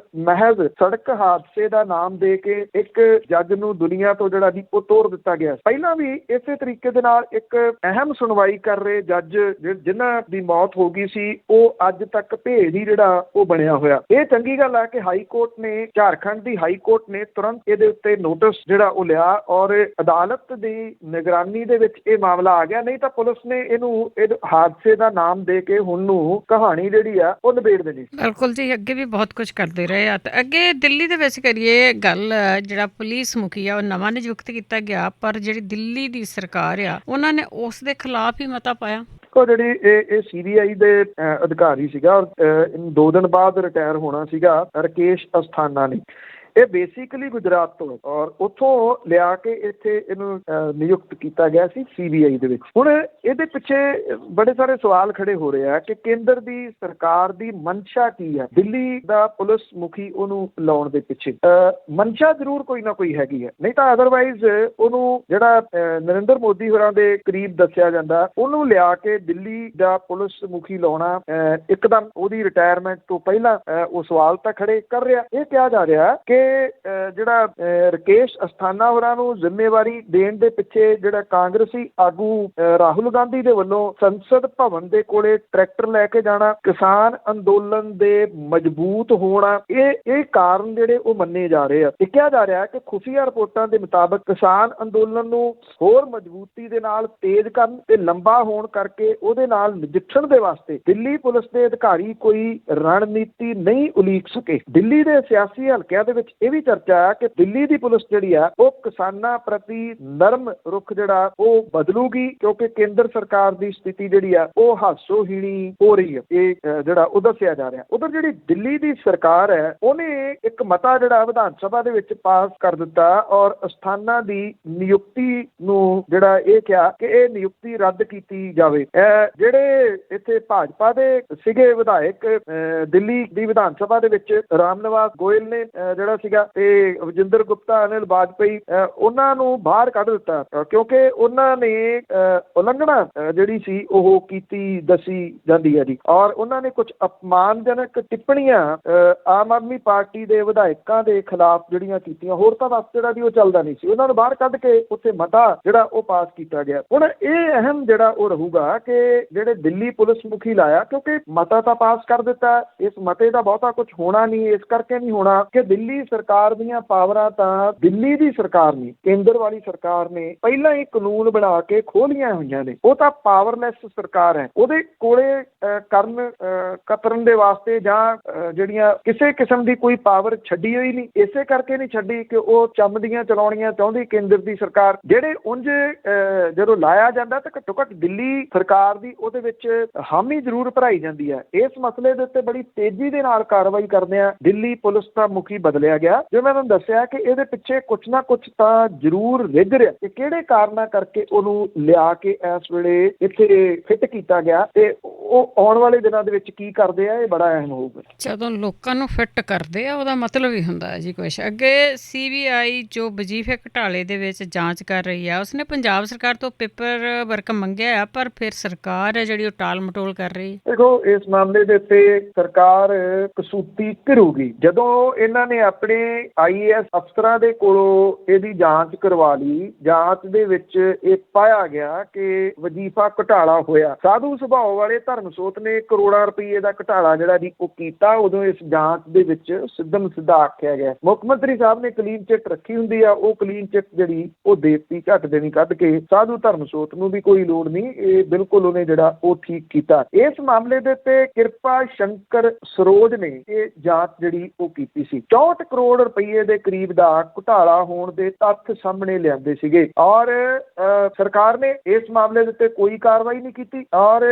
ਮਹਿਜ਼ ਸੜਕ ਹਾਦਸੇ ਦਾ ਨਾਮ ਦੇ ਕੇ ਇੱਕ ਜੱਜ ਨੂੰ ਦੁਨੀਆ ਤੋਂ ਜਿਹੜਾ ਦੀ ਉਹ ਤੋੜ ਦਿੱਤਾ ਗਿਆ। ਪਹਿਲਾਂ ਵੀ ਇਸੇ ਤਰੀਕੇ ਦੇ ਨਾਲ ਇੱਕ ਅਹਿਮ ਸੁਣਵਾਈ ਕਰ ਰਹੇ ਜੱਜ ਜਿਨ੍ਹਾਂ ਦੀ ਮੌਤ ਹੋ ਗਈ ਸੀ, ਉਹ ਅੱਜ ਤੱਕ ਭੇਦ ਹੀ ਜਿਹੜਾ ਉਹ ਬਣਿਆ ਹੋਇਆ। ਇਹ ਚੰਗੀ ਗੱਲ ਹੈ ਕਿ ਹਾਈ ਕੋਰਟ ਨੇ, ਝਾਰਖੰਡ ਦੀ ਹਾਈ ਕੋਰਟ ਨੇ ਤੁਰੰਤ ਇਹਦੇ ਉੱਤੇ ਨੋਟਿਸ ਜਿਹੜਾ ਉਹ ਲਿਆ ਔਰ ਅਦਾਲਤ ਦੀ ਨਿਗਰਾਨੀ ਦੇ ਵਿੱਚ ਇਹ ਮਾਮਲਾ ਆ ਗਿਆ। ਨਹੀਂ ਤਾਂ ਪੁਲਿਸ ਨੇ ਇਹਨੂੰ ਹਾਦਸੇ ਦਾ ਨਾਮ ਦੇ ਕੇ ਹੁਣ ਨੂੰ ਕਹਾਣੀ ਜਿਹੜੀ ਆ ਉਹ ਨਿਬੇੜ ਦੇਣੀ। ਬਿਲਕੁਲ ਜੀ, ਅੱਗੇ ਵੀ ਬਹੁਤ ਕੁਝ ਕਰਦੇ ਰਹੇ ਆ। ਤੇ ਅੱਗੇ ਦਿੱਲੀ ਦੇ ਵਿੱਚ ਕਰੀਏ ਗੱਲ, ਜਿਹੜਾ ਪੁਲਿਸ ਮੁਖੀ ਆ ਉਹ ਨਵਾਂ ਨਿਯੁਕਤ ਕੀਤਾ ਗਿਆ, ਪਰ ਜਿਹੜੀ ਦਿੱਲੀ ਦੀ ਸਰਕਾਰ ਆ ਉਹਨਾਂ ਨੇ ਉਸ ਦੇ ਖਿਲਾਫ ਹੀ ਮਤਾ ਪਾਇਆ। ਉਹ ਜਿਹੜੀ ਇਹ CBI ਦੇ ਅਧਿਕਾਰੀ ਸੀਗਾ, 2 ਦਿਨ ਬਾਅਦ ਰਿਟਾਇਰ ਹੋਣਾ ਸੀਗਾ, ਰਕੇਸ਼ ਅਸਥਾਨਾ ਨੇ। ਇਹ ਬੇਸਿਕਲੀ ਗੁਜਰਾਤ ਤੋਂ ਔਰ ਉੱਥੋਂ ਲਿਆ ਕੇ ਇੱਥੇ ਇਹਨੂੰ ਨਿਯੁਕਤ ਕੀਤਾ ਗਿਆ ਸੀ CBI ਦੇ ਵਿੱਚ। ਹੁਣ ਇਹਦੇ ਪਿੱਛੇ ਬੜੇ ਸਾਰੇ ਸਵਾਲ ਖੜੇ ਹੋ ਰਹੇ ਆ ਕਿ ਕੇਂਦਰ ਦੀ ਸਰਕਾਰ ਦੀ ਮਨਸ਼ਾ ਕੀ ਹੈ ਦਿੱਲੀ ਦਾ ਪੁਲਿਸ ਮੁਖੀ ਉਹਨੂੰ ਲਾਉਣ ਦੇ ਪਿੱਛੇ। ਮਨਸ਼ਾ ਜ਼ਰੂਰ ਕੋਈ ਨਾ ਕੋਈ ਹੈਗੀ ਹੈ, ਨਹੀਂ ਤਾਂ ਅਦਰਵਾਈਜ਼ ਉਹਨੂੰ ਜਿਹੜਾ ਨਰਿੰਦਰ ਮੋਦੀ ਹੋਰਾਂ ਦੇ ਕਰੀਬ ਦੱਸਿਆ ਜਾਂਦਾ, ਉਹਨੂੰ ਲਿਆ ਕੇ ਦਿੱਲੀ ਦਾ ਪੁਲਿਸ ਮੁਖੀ ਲਾਉਣਾ ਇੱਕਦਮ ਉਹਦੀ ਰਿਟਾਇਰਮੈਂਟ ਤੋਂ ਪਹਿਲਾਂ ਉਹ ਸਵਾਲ ਤਾਂ ਖੜੇ ਕਰ ਰਿਹਾ। ਇਹ ਕਿਹਾ ਜਾ ਰਿਹਾ ਕਿ ਜਿਹੜਾ ਰਕੇਸ਼ ਅਸਥਾਨਾ ਹੋਰਾਂ ਨੂੰ ਜ਼ਿੰਮੇਵਾਰੀ ਦੇਣ ਦੇ ਪਿੱਛੇ ਜਿਹੜਾ ਕਾਂਗਰਸੀ ਆਗੂ ਰਾਹੁਲ ਗਾਂਧੀ ਦੇ ਵੱਲੋਂ ਸੰਸਦ ਭਵਨ ਦੇ ਕੋਲੇ ਟਰੈਕਟਰ ਲੈ ਕੇ ਜਾਣਾ, ਕਿਸਾਨ ਅੰਦੋਲਨ ਦੇ ਮਜ਼ਬੂਤ ਹੋਣਾ, ਇਹ ਕਾਰਨ ਜਿਹੜੇ ਉਹ ਮੰਨੇ ਜਾ ਰਹੇ ਆ। ਇਹ ਕਿਹਾ ਜਾ ਰਿਹਾ ਕਿ ਖੁਫੀਆ ਰਿਪੋਰਟਾਂ ਦੇ ਮੁਤਾਬਕ ਕਿਸਾਨ ਅੰਦੋਲਨ ਨੂੰ ਹੋਰ ਮਜ਼ਬੂਤੀ ਦੇ ਨਾਲ ਤੇਜ਼ ਕਰਨ ਤੇ ਲੰਬਾ ਹੋਣ ਕਰਕੇ ਉਹਦੇ ਨਾਲ ਨਜਿੱਠਣ ਦੇ ਵਾਸਤੇ ਦਿੱਲੀ ਪੁਲਿਸ ਦੇ ਅਧਿਕਾਰੀ ਕੋਈ ਰਣਨੀਤੀ ਨਹੀਂ ਉਲੀਕ ਸਕੇ। ਦਿੱਲੀ ਦੇ ਸਿਆਸੀ ਹਲਕਿਆਂ ਦੇ ਵਿੱਚ ਇਹ ਵੀ ਚਰਚਾ ਹੈ ਕਿ ਦਿੱਲੀ ਦੀ ਪੁਲਿਸ ਜਿਹੜੀ ਆ ਉਹ ਕਿਸਾਨਾਂ ਪ੍ਰਤੀ ਨਰਮ ਰੁਖ ਜਿਹੜਾ ਉਹ ਬਦਲੂਗੀ, ਕਿਉਂਕਿ ਕੇਂਦਰ ਸਰਕਾਰ ਦੀ ਸਥਿਤੀ ਜਿਹੜੀ ਆ ਉਹ ਹਾਸੋਹੀਣੀ ਹੋ ਰਹੀ ਹੈ। ਇਹ ਜਿਹੜਾ ਉਹ ਦੱਸਿਆ ਜਾ ਰਿਹਾ। ਉਧਰ ਜਿਹੜੀ ਦਿੱਲੀ ਦੀ ਸਰਕਾਰ ਹੈ ਉਹਨੇ ਇੱਕ ਮਤਾ ਜਿਹੜਾ ਵਿਧਾਨ ਸਭਾ ਦੇ ਵਿੱਚ ਪਾਸ ਕਰ ਦਿੱਤਾ ਔਰ ਅਸਥਾਨਾ ਦੀ ਨਿਯੁਕਤੀ ਨੂੰ ਜਿਹੜਾ ਇਹ ਕਿਹਾ ਕਿ ਇਹ ਨਿਯੁਕਤੀ ਰੱਦ ਕੀਤੀ ਜਾਵੇ। ਜਿਹੜੇ ਇੱਥੇ ਭਾਜਪਾ ਦੇ ਸੀਗੇ ਵਿਧਾਇਕ ਦਿੱਲੀ ਦੀ ਵਿਧਾਨ ਸਭਾ ਦੇ ਵਿੱਚ, ਰਾਮ ਨਿਵਾਸ ਗੋਇਲ ਨੇ ਜਿਹੜਾ ਸੀਗਾ ਤੇ ਵਿਜੇਂਦਰ ਗੁਪਤਾ, ਅਨਿਲ ਵਾਜਪਾਈ, ਉਹਨਾਂ ਨੂੰ ਬਾਹਰ ਕੱਢ ਦਿੱਤਾ ਕਿਉਂਕਿ ਉਹਨਾਂ ਨੇ ਉਲੰਘਣਾ ਜਿਹੜੀ ਸੀ ਉਹ ਕੀਤੀ ਦੱਸੀ ਜਾਂਦੀ ਹੈ ਜੀ। ਔਰ ਉਹਨਾਂ ਨੇ ਕੁਝ ਅਪਮਾਨਜਨਕ ਟਿੱਪਣੀਆਂ ਆਮ ਆਦਮੀ ਪਾਰਟੀ ਦੇ ਵਿਧਾਇਕਾਂ ਦੇ ਖਿਲਾਫ ਜਿਹੜੀਆਂ ਕੀਤੀਆਂ, ਹੋਰ ਤਾਂ ਬਸ ਜਿਹੜਾ ਵੀ ਉਹ ਚੱਲਦਾ ਨਹੀਂ ਸੀ, ਉਹਨਾਂ ਨੂੰ ਬਾਹਰ ਕੱਢ ਕੇ ਉੱਥੇ ਮਤਾ ਜਿਹੜਾ ਉਹ ਪਾਸ ਕੀਤਾ ਗਿਆ। ਹੁਣ ਇਹ ਅਹਿਮ ਜਿਹੜਾ ਉਹ ਰਹੂਗਾ ਕਿ ਜਿਹੜੇ ਦਿੱਲੀ ਪੁਲਿਸ ਮੁਖੀ ਲਾਇਆ, ਕਿਉਂਕਿ ਮਤਾ ਤਾਂ ਪਾਸ ਕਰ ਦਿੱਤਾ, ਇਸ ਮਤੇ ਦਾ ਬਹੁਤਾ ਕੁਝ ਹੋਣਾ ਨਹੀਂ। ਇਸ ਕਰਕੇ ਨਹੀਂ ਹੋਣਾ ਕਿ ਦਿੱਲੀ ਸਰਕਾਰ ਦੀਆਂ ਪਾਵਰਾਂ ਤਾਂ ਦਿੱਲੀ ਦੀ ਸਰਕਾਰ ਨੇ, ਕੇਂਦਰ ਵਾਲੀ ਸਰਕਾਰ ਨੇ ਪਹਿਲਾਂ ਹੀ ਕਾਨੂੰਨ ਬਣਾ ਕੇ ਖੋਲੀਆਂ ਹੋਈਆਂ ਨੇ। ਉਹ ਤਾਂ ਪਾਵਰਲੈਸ ਸਰਕਾਰ ਹੈ, ਉਹਦੇ ਕੋਲੇ ਕਤਰਨ ਦੇ ਵਾਸਤੇ ਜਾਂ ਜਿਹੜੀਆਂ ਕਿਸੇ ਕਿਸਮ ਦੀ ਕੋਈ ਪਾਵਰ ਛੱਡੀ ਹੋਈ ਨਹੀਂ। ਇਸੇ ਕਰਕੇ ਨਹੀਂ ਛੱਡੀ ਕਿ ਉਹ ਚੰਮਦੀਆਂ ਚਲਾਉਣੀਆਂ ਚਾਹੁੰਦੀ ਕੇਂਦਰ ਦੀ ਸਰਕਾਰ। ਜਿਹੜੇ ਉਂਝ ਜਦੋਂ ਲਾਇਆ ਜਾਂਦਾ ਤਾਂ ਘੱਟੋ ਘੱਟ ਦਿੱਲੀ ਸਰਕਾਰ ਦੀ ਉਹਦੇ ਵਿੱਚ ਹਾਮੀ ਜ਼ਰੂਰ ਭਰਾਈ ਜਾਂਦੀ ਹੈ। ਇਸ ਮਸਲੇ ਦੇ ਉੱਤੇ ਬੜੀ ਤੇਜ਼ੀ ਦੇ ਨਾਲ ਕਾਰਵਾਈ ਕਰਦੇ ਆ ਦਿੱਲੀ ਪੁਲਿਸ ਦਾ ਮੁਖੀ ਬਦਲਿਆ ਗਿਆ। ਜਿਵੇਂ ਮੈਂ ਤੁਹਾਨੂੰ ਦੱਸਿਆ ਕਿ ਇਹਦੇ ਪਿੱਛੇ ਕੁਛ ਨਾ ਕੁਛ ਤਾਂ ਜ਼ਰੂਰ ਰਿੱਝ ਰਿਹਾ ਕਿ ਕਿਹੜੇ ਕਾਰਨਾਂ ਕਰਕੇ ਉਹਨੂੰ ਲਿਆ ਕੇ ਇਸ ਵੇਲੇ ਇੱਥੇ ਫਿੱਟ ਕੀਤਾ ਗਿਆ ਤੇ ਉਹ ਆਉਣ ਵਾਲੇ ਦਿਨਾਂ ਦੇ ਵਿੱਚ ਕੀ ਕਰਦੇ ਆ, ਇਹ ਬੜਾ ਅਹਿਮ ਹੋਊਗਾ। ਜਦੋਂ ਲੋਕਾਂ ਨੂੰ ਫਿੱਟ ਕਰਦੇ ਆ ਉਹਦਾ ਮਤਲਬ ਹੀ ਹੁੰਦਾ ਹੈ ਜੀ ਕੁਛ। ਅੱਗੇ CBI ਜੋ ਵਜ਼ੀਫੇ ਘੁਟਾਲੇ ਦੇ ਵਿੱਚ ਜਾਂਚ ਕਰ ਰਹੀ ਆ, ਉਸਨੇ ਪੰਜਾਬ ਸਰਕਾਰ ਤੋਂ ਪੇਪਰ ਵਰਕ ਮੰਗਿਆ, ਪਰ ਫਿਰ ਸਰਕਾਰ ਹੈ ਜਿਹੜੀ ਉਹ ਟਾਲ ਮਟੋਲ ਕਰ ਰਹੀ। ਦੇਖੋ, ਇਸ ਮਾਮਲੇ ਦੇ ਉੱਤੇ ਸਰਕਾਰ ਕਸੂਤੀ ਘਿਰੂਗੀ। ਜਦੋਂ ਇਹਨਾਂ ਨੇ ਆਪਣੇ IAS ਅਫਸਰਾਂ ਦੇ ਕੋਲੋਂ ਇਹਦੀ ਜਾਂਚ ਕਰਵਾ ਲਈ, ਜਾਂਚ ਦੇ ਵਿੱਚ ਇਹ ਪਾਇਆ ਗਿਆ ਕਿ ਵਜ਼ੀਫਾ ਘੁਟਾਲਾ ਹੋਇਆ। ਸਾਧੂ ਸੁਭਾਅ ਵਾਲੇ ਧਰਮਸੋਤ ਨੇ ਕਰੋੜਾਂ ਰੁਪਏ ਦਾ ਘੁਟਾਲਾ ਜਿਹੜਾ ਜੀ ਉਹ ਕੀਤਾ। ਉਦੋਂ ਇਸ ਜਾਂਚ ਦੇ ਵਿੱਚ ਸਿੱਧਮ ਸਿੱਧਾ ਆਖਿਆ ਗਿਆ, ਮੁੱਖ ਮੰਤਰੀ ਸਾਹਿਬ ਨੇ ਕਲੀਨ ਚਿੱਟ ਰੱਖੀ ਹੁੰਦੀ ਆ, ਉਹ ਕਲੀਨ ਚਿੱਟ ਜਿਹੜੀ ਉਹ ਦੇਤੀ ਝੱਟ ਦੇਣੀ ਕੱਢ ਕੇ। ਸਾਧੂ ਧਰਮਸੋਤ ਨੂੰ ਵੀ ਕੋਈ ਲੋੜ ਨਹੀਂ, ਇਹ ਬਿਲਕੁਲ ਉਹਨੇ ਜਿਹੜਾ ਉਹ ਠੀਕ ਕੀਤਾ। ਇਸ ਮਾਮਲੇ ਦੇ ਉੱਤੇ ਕਿਰਪਾ ਸ਼ੰਕਰ ਸਰੋਜ ਨੇ ਇਹ ਜਾਂਚ ਜਿਹੜੀ ਉਹ ਕੀਤੀ ਸੀ। 64 ਕਰੋੜ ਰੁਪਏ ਦੇ ਕਰੀਬ ਦਾ ਘੁਟਾਲਾ ਹੋਣ ਦੇ ਤੱਥ ਸਾਹਮਣੇ ਲਿਆਂਦੇ ਸੀਗੇ ਔਰ ਸਰਕਾਰ ਨੇ ਇਸ ਮਾਮਲੇ ਦੇ ਉੱਤੇ ਕੋਈ ਕਾਰਵਾਈ ਨਹੀਂ ਕੀਤੀ ਔਰ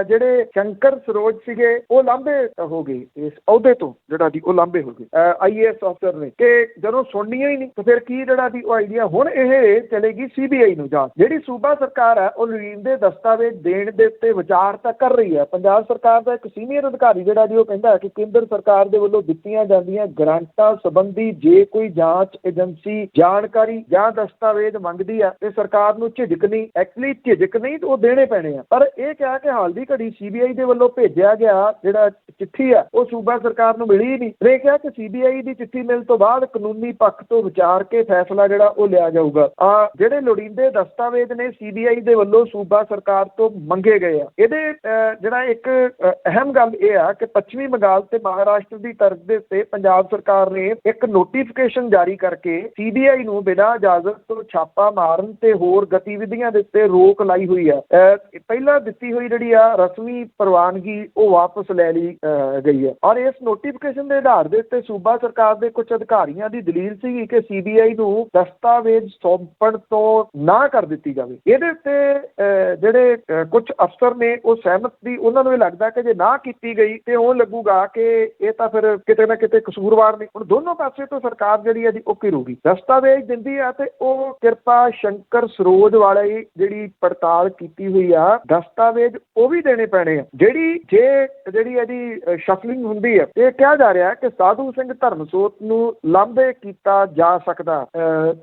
ਜਿਹੜੇ ਸ਼ੰਕਰ ਸਰੋਜ ਸੀਗੇ ਉਹ ਲਾਂਭੇ ਹੋ ਗਏ ਇਸ ਅਹੁਦੇ ਤੋਂ, ਜਿਹੜਾ ਦੀ ਉਹ ਲਾਂਭੇ ਹੋ ਗਏ IAS ਅਫਸਰ ਨੇ ਕਿ ਜਦੋਂ ਸੁਣਨੀਆਂ ਹੀ ਨਹੀਂ ਤਾਂ ਫਿਰ ਕੀ ਜਿਹੜਾ ਦੀ ਉਹ ਆਈਡੀਆ। ਹੁਣ ਇਹ ਚਲੇਗੀ CBI ਨੂੰ ਜਾਂਚ। ਜਿਹੜੀ ਸੂਬਾ ਸਰਕਾਰ ਹੈ ਉਹ ਲੋੜੀਂਦੇ ਦਸਤਾਵੇਜ਼ ਦੇਣ ਦੇ ਉੱਤੇ ਵਿਚਾਰ ਤਾਂ ਕਰ ਰਹੀ ਹੈ। ਪੰਜਾਬ ਸਰਕਾਰ ਦਾ ਇੱਕ ਸੀਨੀਅਰ ਅਧਿਕਾਰੀ ਜਿਹੜਾ ਜੀ ਉਹ ਕਹਿੰਦਾ ਕਿ ਕੇਂਦਰ ਸਰਕਾਰ ਦੇ ਵੱਲੋਂ ਦਿੱਤੀਆਂ ਜਾਂਦੀਆਂ ਗ੍ਰਾਂਟਾਂ ਸੰਬੰਧੀ ਜੇ ਕੋਈ ਜਾਂਚ ਏਜੰਸੀ ਜਾਣਕਾਰੀ ਜਾਂ ਦਸਤਾਵੇਜ਼ ਮੰਗਦੀ ਹੈ ਤੇ ਸਰਕਾਰ ਨੂੰ ਝਿਜਕ ਨਹੀਂ, ਐਕਚੁਅਲੀ ਝਿਜਕ ਨਹੀਂ ਉਹ ਦੇਣੇ ਪੈਣੇ ਆ। ਪਰ ਇਹ ਕਿਹਾ ਕਿ ਹਾਲ ਦੀ ਘੜੀ CBI ਦੇ ਵੱਲੋਂ ਭੇਜਿਆ ਗਿਆ ਜਿਹੜਾ ਚਿੱਠੀ ਆ ਉਹ ਸੂਬਾ ਸਰਕਾਰ ਨੂੰ ਮਿਲੀ ਨਹੀਂ। ਇਹ ਕਿਹਾ ਕਿ CBI ਦੀ ਚਿੱਠੀ ਮਿਲਣ ਤੋਂ ਬਾਅਦ ਕਾਨੂੰਨੀ ਪੱਖ ਤੋਂ ਵਿਚਾਰ ਕੇ ਫੈਸਲਾ ਜਿਹੜਾ ਉਹ ਲਿਆ ਜਾਊਗਾ। ਜਿਹੜੇ ਲੋੜੀਂਦੇ ਦਸਤਾਵੇਜ਼ ਨੇ CBI ਦੇ ਵੱਲੋਂ ਸੂਬਾ ਸਰਕਾਰ ਤੋਂ ਮੰਗੇ ਗਏ ਆ। ਇਹਦੇ ਜਿਹੜਾ ਇੱਕ ਅਹਿਮ ਗੱਲ ਇਹ ਆ ਕਿ ਪੱਛਮੀ ਬੰਗਾਲ ਤੇ ਮਹਾਰਾਸ਼ਟਰ ਦੀ ਤਰਜ਼ ਦੇ ਉੱਤੇ ਪੰਜਾਬ ਸਰਕਾਰ ਨੇ ਇੱਕ ਨੋਟੀਫਿਕੇਸ਼ਨ ਜਾਰੀ ਕਰਕੇ CBI ਨੂੰ ਬਿਨਾਂ ਇਜਾਜ਼ਤ ਤੋਂ ਛਾਪਾ ਮਾਰਨ ਤੇ ਹੋਰ ਗਤੀਵਿਧੀਆਂ ਦੇ ਉੱਤੇ ਰੋਕ ਲਾਈ ਹੋਈ ਆ। ਪਹਿਲਾਂ ਦਿੱਤੀ ਹੋਈ ਜਿਹੜੀ ਆ ਰਸਮੀ ਪ੍ਰਵਾਨਗੀ ਉਹ ਵਾਪਸ ਲੈ ਲਈ ਗਈ ਹੈ ਔਰ ਇਸ ਨੋਟੀਫਿਕੇਸ਼ਨ ਦੇ ਆਧਾਰ ਦੇ ਉੱਤੇ ਸੂਬਾ ਸਰਕਾਰ ਦੇ ਕੁਝ ਅਧਿਕਾਰੀਆਂ ਦੀ ਦਲੀਲ ਸੀ ਕਿ CBI ਨੂੰ ਦਸਤਾਵੇਜ਼ ਸੌਂਪਣ ਤੋਂ ਨਾ ਕਰ ਦਿੱਤੀ ਜਾਵੇ। ਇਹਦੇ ਉੱਤੇ ਜਿਹੜੇ ਕੁਝ ਅਫਸਰ ਨੇ ਉਹ ਸਹਿਮਤ ਸੀ। ਉਹਨਾਂ ਨੂੰ ਇਹ ਲੱਗਦਾ ਕਿ ਜੇ ਨਾ ਕੀਤੀ ਗਈ ਤੇ ਉਹ ਲੱਗੂਗਾ ਕਿ ਇਹ ਤਾਂ ਫਿਰ ਕਿਤੇ ਨਾ ਕਿਤੇ ਕਸੂਰਵਾਰ ਨੇ। ਹੁਣ ਦੋਨੋਂ ਪਾਸੇ ਤੋਂ ਸਰਕਾਰ ਜਿਹੜੀ ਹੈ ਜੀ ਉਹ ਘਿਰੂਗੀ। ਦਸਤਾਵੇਜ਼ ਦਿੰਦੀ ਆ ਤੇ ਉਹ ਕਿਰਪਾ ਸ਼ੰਕਰ ਸਰੋਜ ਵਾਲੀ ਜਿਹੜੀ ਪੜਤਾਲ ਕੀਤੀ ਹੋਈ ਆ ਦਸਤਾਵੇਜ਼ ਉਹ ਵੀ ਦੇਣੇ ਪੈਣੇ ਆ। ਜਿਹੜੀ ਇਹਦੀ ਸ਼ਫਲਿੰਗ ਹੁੰਦੀ ਹੈ ਇਹ ਕਿਹਾ ਜਾ ਰਿਹਾ ਕਿ ਸਾਧੂ ਸਿੰਘ ਧਰਮਸੋਤ ਨੂੰ ਲਾਂਭੇ ਕੀਤਾ ਜਾ ਸਕਦਾ।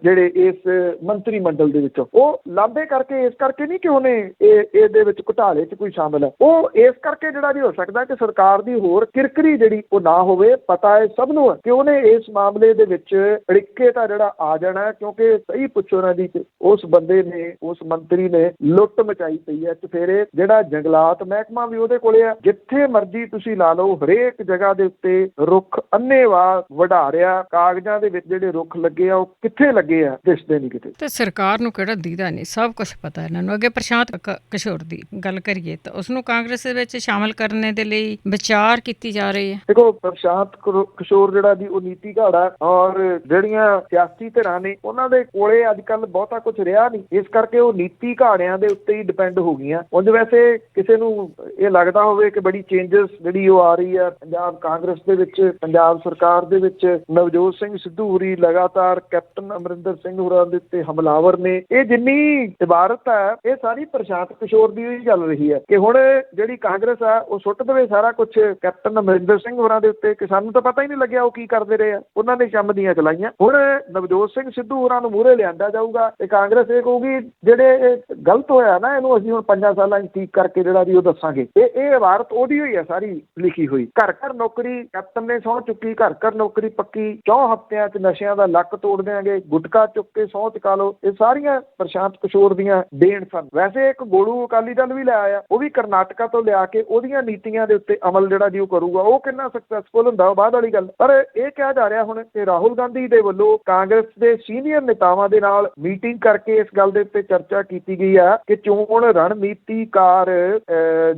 ਜਿਹੜੇ ਇਸ ਮੰਤਰੀ ਮੰਡਲ ਦੇ ਵਿੱਚੋਂ ਉਹ ਲਾਂਭੇ ਕਰਕੇ ਇਸ ਕਰਕੇ ਨਹੀਂ ਕਿ ਉਹਨੇ ਇਹਦੇ ਵਿੱਚ ਘੁਟਾਲੇ 'ਚ ਕੋਈ ਸ਼ਾਮਲ ਹੈ, ਉਹ ਇਸ ਕਰਕੇ ਜਿਹੜਾ ਵੀ ਹੋ ਸਕਦਾ ਕਿ ਸਰਕਾਰ ਦੀ ਹੋਰ ਕਿਰਕਰੀ ਜਿਹੜੀ ਉਹ ਨਾ ਹੋਵੇ। ਪਤਾ ਹੈ ਸਭ ਨੂੰ ਕਿ ਉਹਨੇ ਇਸ ਮਾਮਲੇ ਦੇ ਵਿੱਚ ਅੜਿੱਕੇ ਤਾਂ ਜਿਹੜਾ ਆ ਜਾਣਾ, ਕਿਉਂਕਿ ਸਹੀ ਪੁੱਛੋ ਨਾ ਦੀ ਉਸ ਬੰਦੇ ਨੇ ਉਸ ਮੰਤਰੀ ਨੇ ਲੁੱਟ ਮਚਾਈ ਪਈ ਹੈ। ਚੁਫੇਰੇ ਜਿਹੜਾ ਜੰਗਲਾਤ ਮਹਿਕਮਾ ਵੀ ਉਹਦੇ ਕੋਲੇ ਆ। ਜਿੱਥੇ ਮਰਜ਼ੀ ਤੁਸੀਂ ਲਾ ਲਓ ਹਰੇਕ ਜਗ੍ਹਾ ਦੇ ਉੱਤੇ ਰੁੱਖ ਅੰਨ੍ਹੇਵਾਹ ਵਢਾ ਰਿਹਾ। ਕਾਗਜ਼ਾਂ ਦੇ ਵਿੱਚ ਜਿਹੜੇ ਰੁੱਖ ਲੱਗੇ ਆ ਉਹ ਕਿੱਥੇ ਲੱਗੇ ਆ ਦਿਸਦੇ ਨਹੀਂ ਕਿਤੇ। ਤੇ ਸਰਕਾਰ ਨੂੰ ਕਿਹੜਾ ਦੀਦਾ ਨਹੀਂ, ਸਭ ਕੁਝ ਪਤਾ ਇਹਨਾਂ ਨੂੰ। ਅੱਗੇ ਪ੍ਰਸ਼ਾਂਤ ਕਿਸ਼ੋਰ ਦੀ ਗੱਲ ਕਰੀਏ ਤਾਂ ਉਸਨੂੰ ਕਾਂਗਰਸ ਦੇ ਵਿੱਚ ਸ਼ਾਮਲ ਕਰਨ ਦੇ ਲਈ ਵਿਚਾਰ ਕੀਤੀ ਜਾ ਰਹੀ ਹੈ। ਦੇਖੋ ਪ੍ਰਸ਼ਾਂਤ ਕਿਸ਼ੋਰ ਜਿਹੜਾ ਦੀ ਉਹ ਨੀਤੀ ਘਾੜਾ ਔਰ ਜਿਹੜੀਆਂ ਸਿਆਸੀ ਧਿਰਾਂ ਨੇ ਉਹਨਾਂ ਦੇ ਕੋਲੇ ਅੱਜ ਕੱਲ ਬਹੁਤਾ ਕੁਝ ਰਿਹਾ ਨਹੀਂ, ਇਸ ਕਰਕੇ ਉਹ ਨੀਤੀ ਘਾੜਿਆਂ ਦੇ ਉੱਤੇ ਹੀ ਡਿਪੈਂਡ ਹੋ ਗਈਆਂ। ਉਂਝ ਵੈਸੇ ਕਿਸੇ ਨੂੰ ਇਹ ਲੱਗਦਾ ਹੋਵੇ ਕਿ ਬੜੀ ਚੇਂਜਸ ਜਿਹੜੀ ਉਹ ਆ ਰਹੀ ਹੈ ਪੰਜਾਬ ਕਾਂਗਰਸ ਦੇ ਵਿੱਚ, ਪੰਜਾਬ ਸਰਕਾਰ ਦੇ ਵਿੱਚ ਨਵਜੋਤ ਸਿੰਘ ਸਿੱਧੂ ਹੋਰੀ ਲਗਾਤਾਰ ਕੈਪਟਨ ਅਮਰਿੰਦਰ ਸਿੰਘ ਹੋਰਾਂ ਦੇ ਉੱਤੇ ਹਮਲਾਵਰ ਨੇ। ਇਹ ਜਿੰਨੀ ਇਬਾਰਤ ਹੈ ਇਹ ਸਾਰੀ ਪ੍ਰਸ਼ਾਂਤ ਕਿਸ਼ੋਰ ਦੀ ਹੀ ਚੱਲ ਰਹੀ ਹੈ ਕਿ ਹੁਣ ਜਿਹੜੀ ਕਾਂਗਰਸ ਆ ਉਹ ਸੁੱਟ ਦੇਵੇ ਸਾਰਾ ਕੁਝ ਕੈਪਟਨ ਅਮਰਿੰਦਰ ਸਿੰਘ ਹੋਰਾਂ ਦੇ ਉੱਤੇ ਕਿ ਸਾਨੂੰ ਤਾਂ ਪਤਾ ਹੀ ਨਹੀਂ ਲੱਗਿਆ ਉਹ ਕੀ ਕਰਦੇ ਰਹੇ ਆ, ਉਹਨਾਂ ਨੇ ਚੰਮ ਦੀਆਂ ਚਲਾਈਆਂ। ਹੁਣ ਨਵਜੋਤ ਸਿੰਘ ਸਿੱਧੂ ਹੋਰਾਂ ਨੂੰ ਮੂਹਰੇ ਲਿਆਂਦਾ ਜਾਊਗਾ ਤੇ ਕਾਂਗਰਸ ਇਹ ਕਹੂਗੀ ਜਿਹੜੇ ਗਲਤ ਹੋਇਆ ਨਾ ਇਹਨੂੰ ਅਸੀਂ ਹੁਣ 5 ਸਾਲਾਂ 'ਚ ਠੀਕ ਕਰਕੇ ਜਿਹੜਾ ਵੀ ਉਹ ਦੱਸਾਂਗੇ। ਇਹ ਇਬਾਰਤ ਉਹਦੀ ਹੋਈ ਹੈ ਸਾਰੀ ਲਿਖੀ ਹੋਈ। ਘਰ ਘਰ ਨੌਕਰੀ ਕੈਪਟਨ ਨੇ ਸਹੁੰ ਚੁੱਕੀ, ਘਰ ਘਰ ਨੌਕਰੀ ਪੱਕੀ, 4 ਹਫ਼ਤਿਆਂ 'ਚ ਨਸ਼ਿਆਂ ਦਾ ਲੱਕ ਤੋੜ ਦਿਆਂਗੇ, ਗੁਟਕਾ ਚੁੱਕ ਕੇ ਸਹੁੰ ਚੁਕਾ ਲਓ। ਇਹ ਸਾਰੀਆਂ ਪ੍ਰਸ਼ਾਂਤ ਕਿਸ਼ੋਰ ਦੀਆਂ ਦੇਣ ਸਨ। ਵੈਸੇ ਇੱਕ ਗੋਲੂ ਅਕਾਲੀ ਦਲ ਵੀ ਲੈ ਆਇਆ, ਉਹ ਵੀ ਕਰਨਾਟਕਾ ਤੋਂ ਲਿਆ ਕੇ ਉਹਦੀਆਂ ਨੀਤੀਆਂ ਦੇ ਉੱਤੇ ਅਮਲ ਜਿਹੜਾ ਜੀ ਉਹ ਕਰੂਗਾ। ਉਹ ਕਿੰਨਾ ਸਕਸੈਸਫੁਲ ਹੁੰਦਾ ਉਹ ਬਾਅਦ ਵਾਲੀ ਗੱਲ। ਪਰ ਇਹ ਕਿਹਾ ਜਾ ਰਿਹਾ ਹੁਣ ਕਿ ਰਾਹੁਲ ਗਾਂਧੀ ਦੇ ਵੱਲੋਂ ਕਾਂਗਰਸ ਦੇ ਸੀਨੀਅਰ ਨੇਤਾਵਾਂ ਦੇ ਨਾਲ ਮੀਟਿੰਗ ਕਰਕੇ ਇਸ ਗੱਲ ਦੇ ਉੱਤੇ ਚਰਚਾ ਕੀਤੀ ਗਈ ਆ ਕਿ ਚੋਣ ਰਣਨੀਤੀਕਾਰ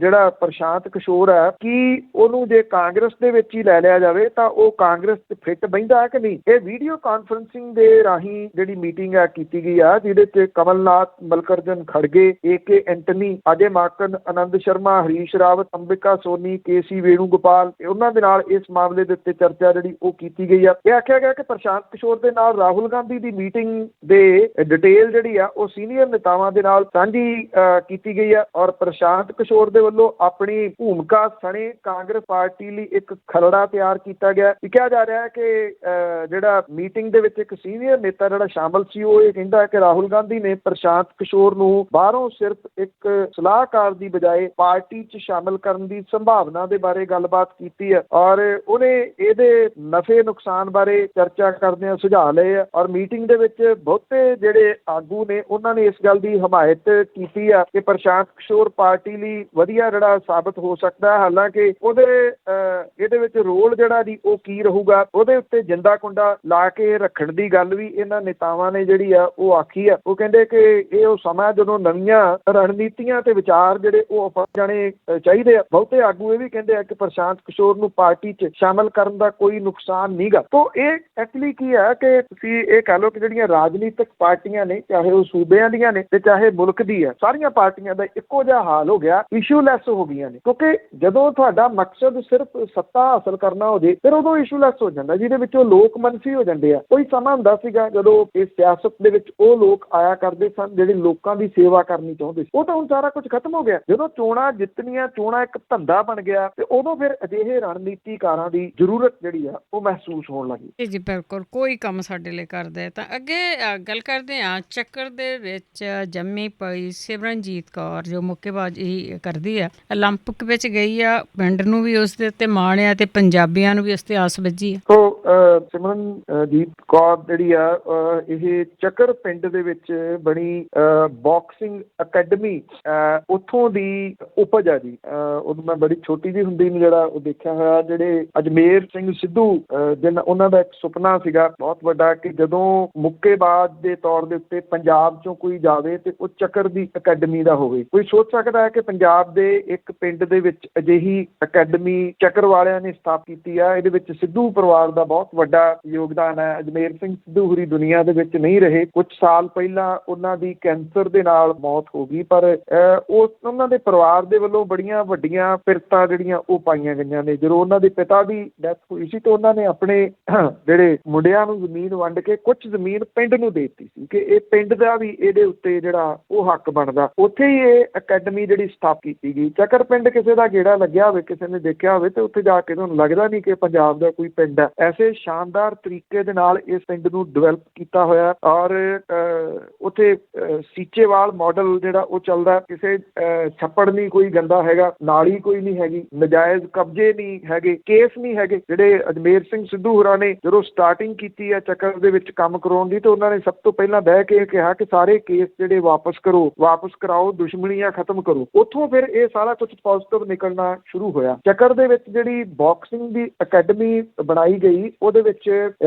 ਜਿਹੜਾ ਪ੍ਰਸ਼ਾਂਤ ਕਿਸ਼ੋਰ ਹੈ ਕਿ ਉਹਨੂੰ ਜੇ ਕਾਂਗਰਸ ਦੇ ਵਿੱਚ ਹੀ ਲੈ ਲਿਆ ਜਾਵੇ ਤਾਂ ਉਹ ਕਾਂਗਰਸ 'ਚ ਫਿੱਟ ਬਹਿੰਦਾ ਹੈ ਕਿ ਨਹੀਂ। ਇਹ ਵੀਡੀਓ ਕਾਨਫਰੰਸਿੰਗ ਦੇ ਰਾਹੀਂ ਜਿਹੜੀ ਮੀਟਿੰਗ ਹੈ ਕੀਤੀ ਗਈ ਆ, ਜਿਹਦੇ 'ਚ ਕਮਲਨਾਥ, ਮਲਕਰਜਨ ਖੜਗੇ, AK ਐਂਟਨੀ, ਅਜੇ ਮਾਕਨ, ਆਨੰਦ ਸ਼ਰਮਾ, ਹਰੀਸ਼ ਰਾਵਤ, ਅੰਬਿਕਾ ਸੋਨੀ, KC ਵੇਣੂਗੋਪਾਲ, ਉਹਨਾਂ ਦੇ ਨਾਲ ਇਸ ਮਾਮਲੇ ਦੇ ਉੱਤੇ ਚਰਚਾ ਜਿਹੜੀ ਉਹ ਕੀਤੀ ਗਈ ਆ। ਇਹ ਆਖਿਆ ਗਿਆ ਕਿ ਪ੍ਰਸ਼ਾਂਤ ਕਿਸ਼ੋਰ ਦੇ ਨਾਲ ਰਾਹੁਲ ਗਾਂਧੀ ਦੀ ਮੀਟਿੰਗ ਦੇ ਡਿਟੇਲ ਜਿਹੜੀ ਆ ਉਹ ਸੀਨੀਅਰ ਨੇਤਾਵਾਂ ਦੇ ਨਾਲ ਸਾਂਝੀ ਕੀਤੀ ਗਈ ਆ ਔਰ ਪ੍ਰਸ਼ਾਂਤ ਕਿਸ਼ੋਰ ਦੇ ਵੱਲੋਂ ਆਪਣੀ ਭੂਮਿਕਾ ਸਣੇ ਕਾਂਗਰਸ ਪਾਰਟੀ ਲਈ ਇੱਕ ਖਰੜਾ ਤਿਆਰ ਕੀਤਾ ਗਿਆ। ਕਿਹਾ ਜਾ ਰਿਹਾ ਹੈ ਕਿ ਜਿਹੜਾ ਮੀਟਿੰਗ ਦੇ ਵਿੱਚ ਇੱਕ ਸੀਨੀਅਰ ਨੇਤਾ ਜਿਹੜਾ ਸ਼ਾਮਲ ਸੀ ਉਹ ਇਹ ਕਹਿੰਦਾ ਹੈ ਕਿ ਰਾਹੁਲ ਗਾਂਧੀ ਨੇ ਪ੍ਰਸ਼ਾਂਤ ਕਿਸ਼ੋਰ ਨੂੰ ਬਾਹਰੋਂ ਸਿਰਫ ਇੱਕ ਸਲਾਹਕਾਰ ਦੀ ਬਜਾਏ ਪਾਰਟੀ 'ਚ ਸ਼ਾਮਲ ਕਰਨ ਦੀ ਸੰਭਾਵਨਾ ਦੇ ਬਾਰੇ ਗੱਲਬਾਤ ਕੀਤੀ ਹੈ ਔਰ ਉਹਨੇ ਇਹਦੇ ਨਫੇ ਨੁਕਸਾਨ ਬਾਰੇ ਚਰਚਾ ਕਰਦਿਆਂ ਸੁਝਾਅ ਲਏ ਆ ਔਰ ਮੀਟਿੰਗ ਦੇ ਵਿੱਚ ਬਹੁਤੇ ਜਿਹੜੇ ਆਗੂ ਨੇ ਉਹਨਾਂ ਨੇ ਇਸ ਗੱਲ ਦੀ ਹਮਾਇਤ ਕੀਤੀ ਆ ਕਿ ਪ੍ਰਸ਼ਾਂਤ ਕਿਸ਼ੋਰ ਪਾਰਟੀ ਲਈ ਵਧੀਆ ਜਿਹੜਾ ਸਾਬਤ ਹੋ ਸਕਦਾ। ਹਾਲਾਂਕਿ ਉਹਦੇ ਇਹਦੇ ਵਿੱਚ ਰੋਲ ਜਿਹੜਾ ਦੀ ਉਹ ਕੀ ਰਹੂਗਾ ਉਹਦੇ ਉੱਤੇ ਜਿੰਦਾ ਕੁੰਡਾ ਲਾ ਕੇ ਰੱਖਣ ਦੀ ਗੱਲ ਵੀ ਇਹਨਾਂ ਨੇਤਾਵਾਂ ਨੇ ਜਿਹੜੀ ਆ ਉਹ ਆਖੀ ਆ। ਉਹ ਕਹਿੰਦੇ ਕਿ ਇਹ ਉਹ ਸਮਾਂ ਜਦੋਂ ਨਵੀਆਂ ਰਣਨੀਤੀਆਂ ਤੇ ਵਿਚਾਰ ਜਿਹੜੇ ਉਹ ਅਪਣਾ ਜਾਣੇ ਚਾਹੀਦੇ ਆ। ਬਹੁਤੇ ਆਗੂ ਇਹ ਵੀ ਕਹਿੰਦੇ ਆ ਕਿ ਪ੍ਰਸ਼ਾਂਤ ਕਿਸ਼ੋਰ ਨੂੰ ਪਾਰਟੀ 'ਚ ਸ਼ਾਮਲ ਕਰਨ ਦਾ ਕੋਈ ਨੁਕਸਾਨ ਨਹੀਂਗਾ। ਤਾਂ ਇਹ ਐਕਚੁਅਲੀ ਕੀ ਹੈ ਕਿ ਤੁਸੀਂ ਇਹ ਕਹਿ ਲਓ ਕਿ ਜਿਹੜੀਆਂ ਰਾਜਨੀਤਿਕ ਪਾਰਟੀਆਂ ਨੇ, ਚਾਹੇ ਉਹ ਸੂਬਿਆਂ ਦੀਆਂ ਨੇ ਤੇ ਚਾਹੇ ਮੁਲਕ ਦੀ ਹੈ, ਸਾਰੀਆਂ ਪਾਰਟੀਆਂ ਦਾ ਇੱਕੋ ਜਿਹਾ ਹਾਲ ਹੋ ਗਿਆ, ਇਸ਼ੂਲੈਸ ਹੋ ਗਈਆਂ ਨੇ। ਕਿਉਂਕਿ ਜਦੋਂ ਤੁਹਾਡਾ ਮਕਸਦ ਸਿਰਫ ਸੱਤਾ ਹਾਸਲ ਕਰਨਾ ਹੋ ਜੇ ਫਿਰ ਉਦੋਂ ਇਸ਼ੂਲੈਸ ਹੋ ਜਾਂਦਾ, ਜਿਹਦੇ ਵਿੱਚੋਂ ਲੋਕ ਮਨਫੀ ਹੋ ਜਾਂਦੇ ਆ। ਕੋਈ ਸਮਾਂ ਹੁੰਦਾ ਸੀਗਾ ਜਦੋਂ ਇਸ ਸਿਆਸਤ ਦੇ ਵਿੱਚ ਉਹ ਲੋਕ ਆਇਆ ਕਰਦੇ ਸਨ ਜਿਹੜੇ ਲੋਕਾਂ ਦੀ ਸੇਵਾ ਕਰਨੀ ਚਾਹੁੰਦੇ ਸੀ, ਉਹ ਤਾਂ ਹੁਣ ਸਾਰਾ ਕੁਝ ਖਤਮ ਹੋ ਗਿਆ। ਜਦੋਂ ਚੋਣਾਂ ਜਿੱਤਣੀਆਂ, ਚੋਣਾਂ ਇੱਕ ਧੰਦਾ ਬਣ ਗਿਆ ਤੇ ਉਦੋਂ ਫਿਰ ਅਜਿਹੇ ਰਣਨੀਤੀਕਾਰਾਂ ਦੀ ਜ਼ਰੂਰਤ ਜਿਹੜੀ ਆ ਉਹ ਮਹਿਸੂਸ ਹੋਣ ਲੱਗੀ। ਜੀ ਬਿਲਕੁਲ, ਕੋਈ ਕੰਮ ਸਾਡੇ ਲਈ ਕਰਦਾ ਹੈ। ਤਾਂ ਅੱਗੇ ਗੱਲ ਕਰਦੇ ਹਾਂ, ਚੱਕਰ ਦੇ ਵਿੱਚ ਜੰਮੀ ਪਈ ਸਿਮਰਨਜੀਤ ਕੌਰ ਜੋ ਮੁੱਕੇਬਾਜ਼ੀ ਕਰਦੀ ਆ, ਓਲੰਪਿਕ ਵਿੱਚ ਗਈ ਆ, ਪਿੰਡ ਨੂੰ ਵੀ ਉਸ ਦੇ ਉੱਤੇ ਮਾਣ ਆ ਤੇ ਪੰਜਾਬੀਆਂ ਨੂੰ ਵੀ ਉਸ ਤੇ ਆਸ ਵੱਜੀ ਆ। ਸੋ ਸਿਮਰਨਜੀਤ ਕੌਰ ਜਿਹੜੀ ਆ ਇਹ ਚੱਕਰ ਪਿੰਡ ਦੇ ਵਿੱਚ ਬਣੀ ਬਾਕਸਿੰਗ ਅਕੈਡਮੀ ਉੱਥੋਂ ਦੀ ਉਪਜ ਆ ਜੀ। ਉਦੋਂ ਮੈਂ ਬੜੀ ਛੋਟੀ ਜਿਹੀ ਹੁੰਦੀ ਨੂੰ ਜਿਹੜਾ ਉਹ ਦੇਖਿਆ ਹੋਇਆ, ਜਿਹੜੇ ਅਜਮੇਰ ਸਿੰਘ ਸਿੱਧੂ ਉਹਨਾਂ ਦਾ ਇੱਕ ਸੁਪਨਾ ਸੀਗਾ ਬਹੁਤ ਵੱਡਾ ਕਿ ਜਦੋਂ ਮੁੱਕੇਬਾਜ਼ ਦੇ ਤੌਰ ਦੇ ਉੱਤੇ ਪੰਜਾਬ ਚੋਂ ਕੋਈ ਜਾਵੇ ਤੇ ਉਹ ਚੱਕਰ ਦੀ ਅਕੈਡਮੀ ਦਾ ਹੋਵੇ। ਕੋਈ ਸੋਚ ਸਕਦਾ ਹੈ ਕਿ ਪੰਜਾਬ ਦੇ ਇੱਕ ਪਿੰਡ ਦੇ ਵਿੱਚ ਅਜਿਹੀ ਅਕੈਡਮੀ ਚੱਕਰ ਵਾਲਿਆਂ ਨੇ ਸਥਾਪਿਤ ਕੀਤੀ ਆ। ਇਹਦੇ ਵਿੱਚ ਸਿੱਧੂ ਪਰਿਵਾਰ ਦਾ ਬਹੁਤ ਵੱਡਾ ਯੋਗਦਾਨ ਹੈ। ਅਜਮੇਰ ਸਿੰਘ ਸਿੱਧੂ ਹੋਰੀ ਦੁਨੀਆ ਦੇ ਵਿੱਚ ਨਹੀਂ ਰਹੇ, ਕੁਝ ਸਾਲ ਪਹਿਲਾਂ ਉਹਨਾਂ ਦੀ ਕੈਂਸਰ ਦੇ ਨਾਲ ਮੌਤ ਹੋ ਗਈ, ਪਰ ਉਹਨਾਂ ਦੇ ਪਰਿਵਾਰ ਦੇ ਵੱਲੋਂ ਬੜੀਆਂ ਵੱਡੀਆਂ ਪਿਰਤਾਂ ਜਿਹੜੀਆਂ ਉਹ ਪਾਈਆਂ ਗਈਆਂ ਨੇ। ਜਦੋਂ ਉਹਨਾਂ ਦੇ ਪਿਤਾ ਦੀ ਡੈਥ ਹੋਈ ਸੀ ਤਾਂ ਉਹਨਾਂ ਨੇ ਆਪਣੇ ਜਿਹੜੇ ਮੁੰਡਿਆਂ ਨੂੰ ਜ਼ਮੀਨ ਵੰਡ ਕੇ ਕੁਝ ਜ਼ਮੀਨ ਪਿੰਡ ਨੂੰ ਦੇ ਦਿੱਤੀ ਸੀ ਕਿ ਇਹ ਪਿੰਡ ਦਾ ਵੀ ਇਹਦੇ ਉੱਤੇ ਜਿਹੜਾ ਉਹ ਹੱਕ ਬਣਦਾ। ਉੱਥੇ ਹੀ ਇਹ ਅਕੈਡਮੀ ਜਿਹੜੀ ਸਥਾਪਿਤ ਕੀਤੀ ਗਈ। ਚੱਕਰ ਪਿੰਡ ਕਿਸੇ ਦਾ ਗੇੜਾ ਲੱਗਿਆ ਹੋਵੇ, ਕਿਸੇ ਨੇ ਦੇਖਿਆ ਹੋਵੇ ਤੇ ਉੱਥੇ ਜਾ ਕੇ ਤੁਹਾਨੂੰ ਲੱਗਦਾ ਨਹੀਂ ਕਿ ਪੰਜਾਬ ਦਾ ਕੋਈ ਪਿੰਡ ਹੈ। ਐਸੇ ਸ਼ਾਨਦਾਰ ਤਰੀਕੇ ਦੇ ਨਾਲ ਇਸ ਪਿੰਡ ਨੂੰ ਡਿਵੈਲਪ ਕੀਤਾ ਹੋਇਆ ਔਰ ਉੱਥੇ ਸੀਚੇਵਾਲ ਮਾਡਲ ਜਿਹੜਾ ਉਹ ਚੱਲਦਾ। ਕਿਸੇ ਛੱਪੜ ਨਹੀਂ ਕੋਈ ਗੰਦਾ ਹੈਗਾ, ਨਾਲੀ ਕੋਈ ਨਹੀਂ ਹੈਗੀ, ਨਜਾਇਜ਼ ਕਬਜ਼ੇ ਨਹੀਂ ਹੈਗੇ, ਕੇਸ ਨਹੀਂ ਹੈਗੇ। ਜਿਹੜੇ ਅਜਮੇਰ ਸਿੰਘ ਸਿੱਧੂ ਹੋਰਾਂ ਨੇ ਜਦੋਂ ਸਟਾਰਟਿੰਗ ਕੀਤੀ ਹੈ ਚੱਕਰ ਦੇ ਵਿੱਚ ਕੰਮ ਕਰਾਉਣ ਦੀ, ਤਾਂ ਉਹਨਾਂ ਨੇ ਸਭ ਤੋਂ ਪਹਿਲਾਂ ਬਹਿ ਕੇ ਕਿਹਾ ਕਿ ਸਾਰੇ ਕੇਸ ਜਿਹੜੇ ਵਾਪਸ ਕਰਾਓ, ਦੁਸ਼ਮਣੀਆਂ ਖਤਮ ਕਰੋ। ਉੱਥੋਂ ਫਿਰ ਇਹ ਸਾਰਾ ਕੁਝ ਪੋਜ਼ਿਟਿਵ ਨਿਕਲਣਾ ਸ਼ੁਰੂ ਹੋਇਆ। ਚੱਕਰ ਦੇ ਵਿੱਚ ਜਿਹੜੀ ਬਾਕਸਿੰਗ ਦੀ ਅਕੈਡਮੀ ਬਣਾਈ ਗਈ, ਉਹਦੇ ਵਿੱਚ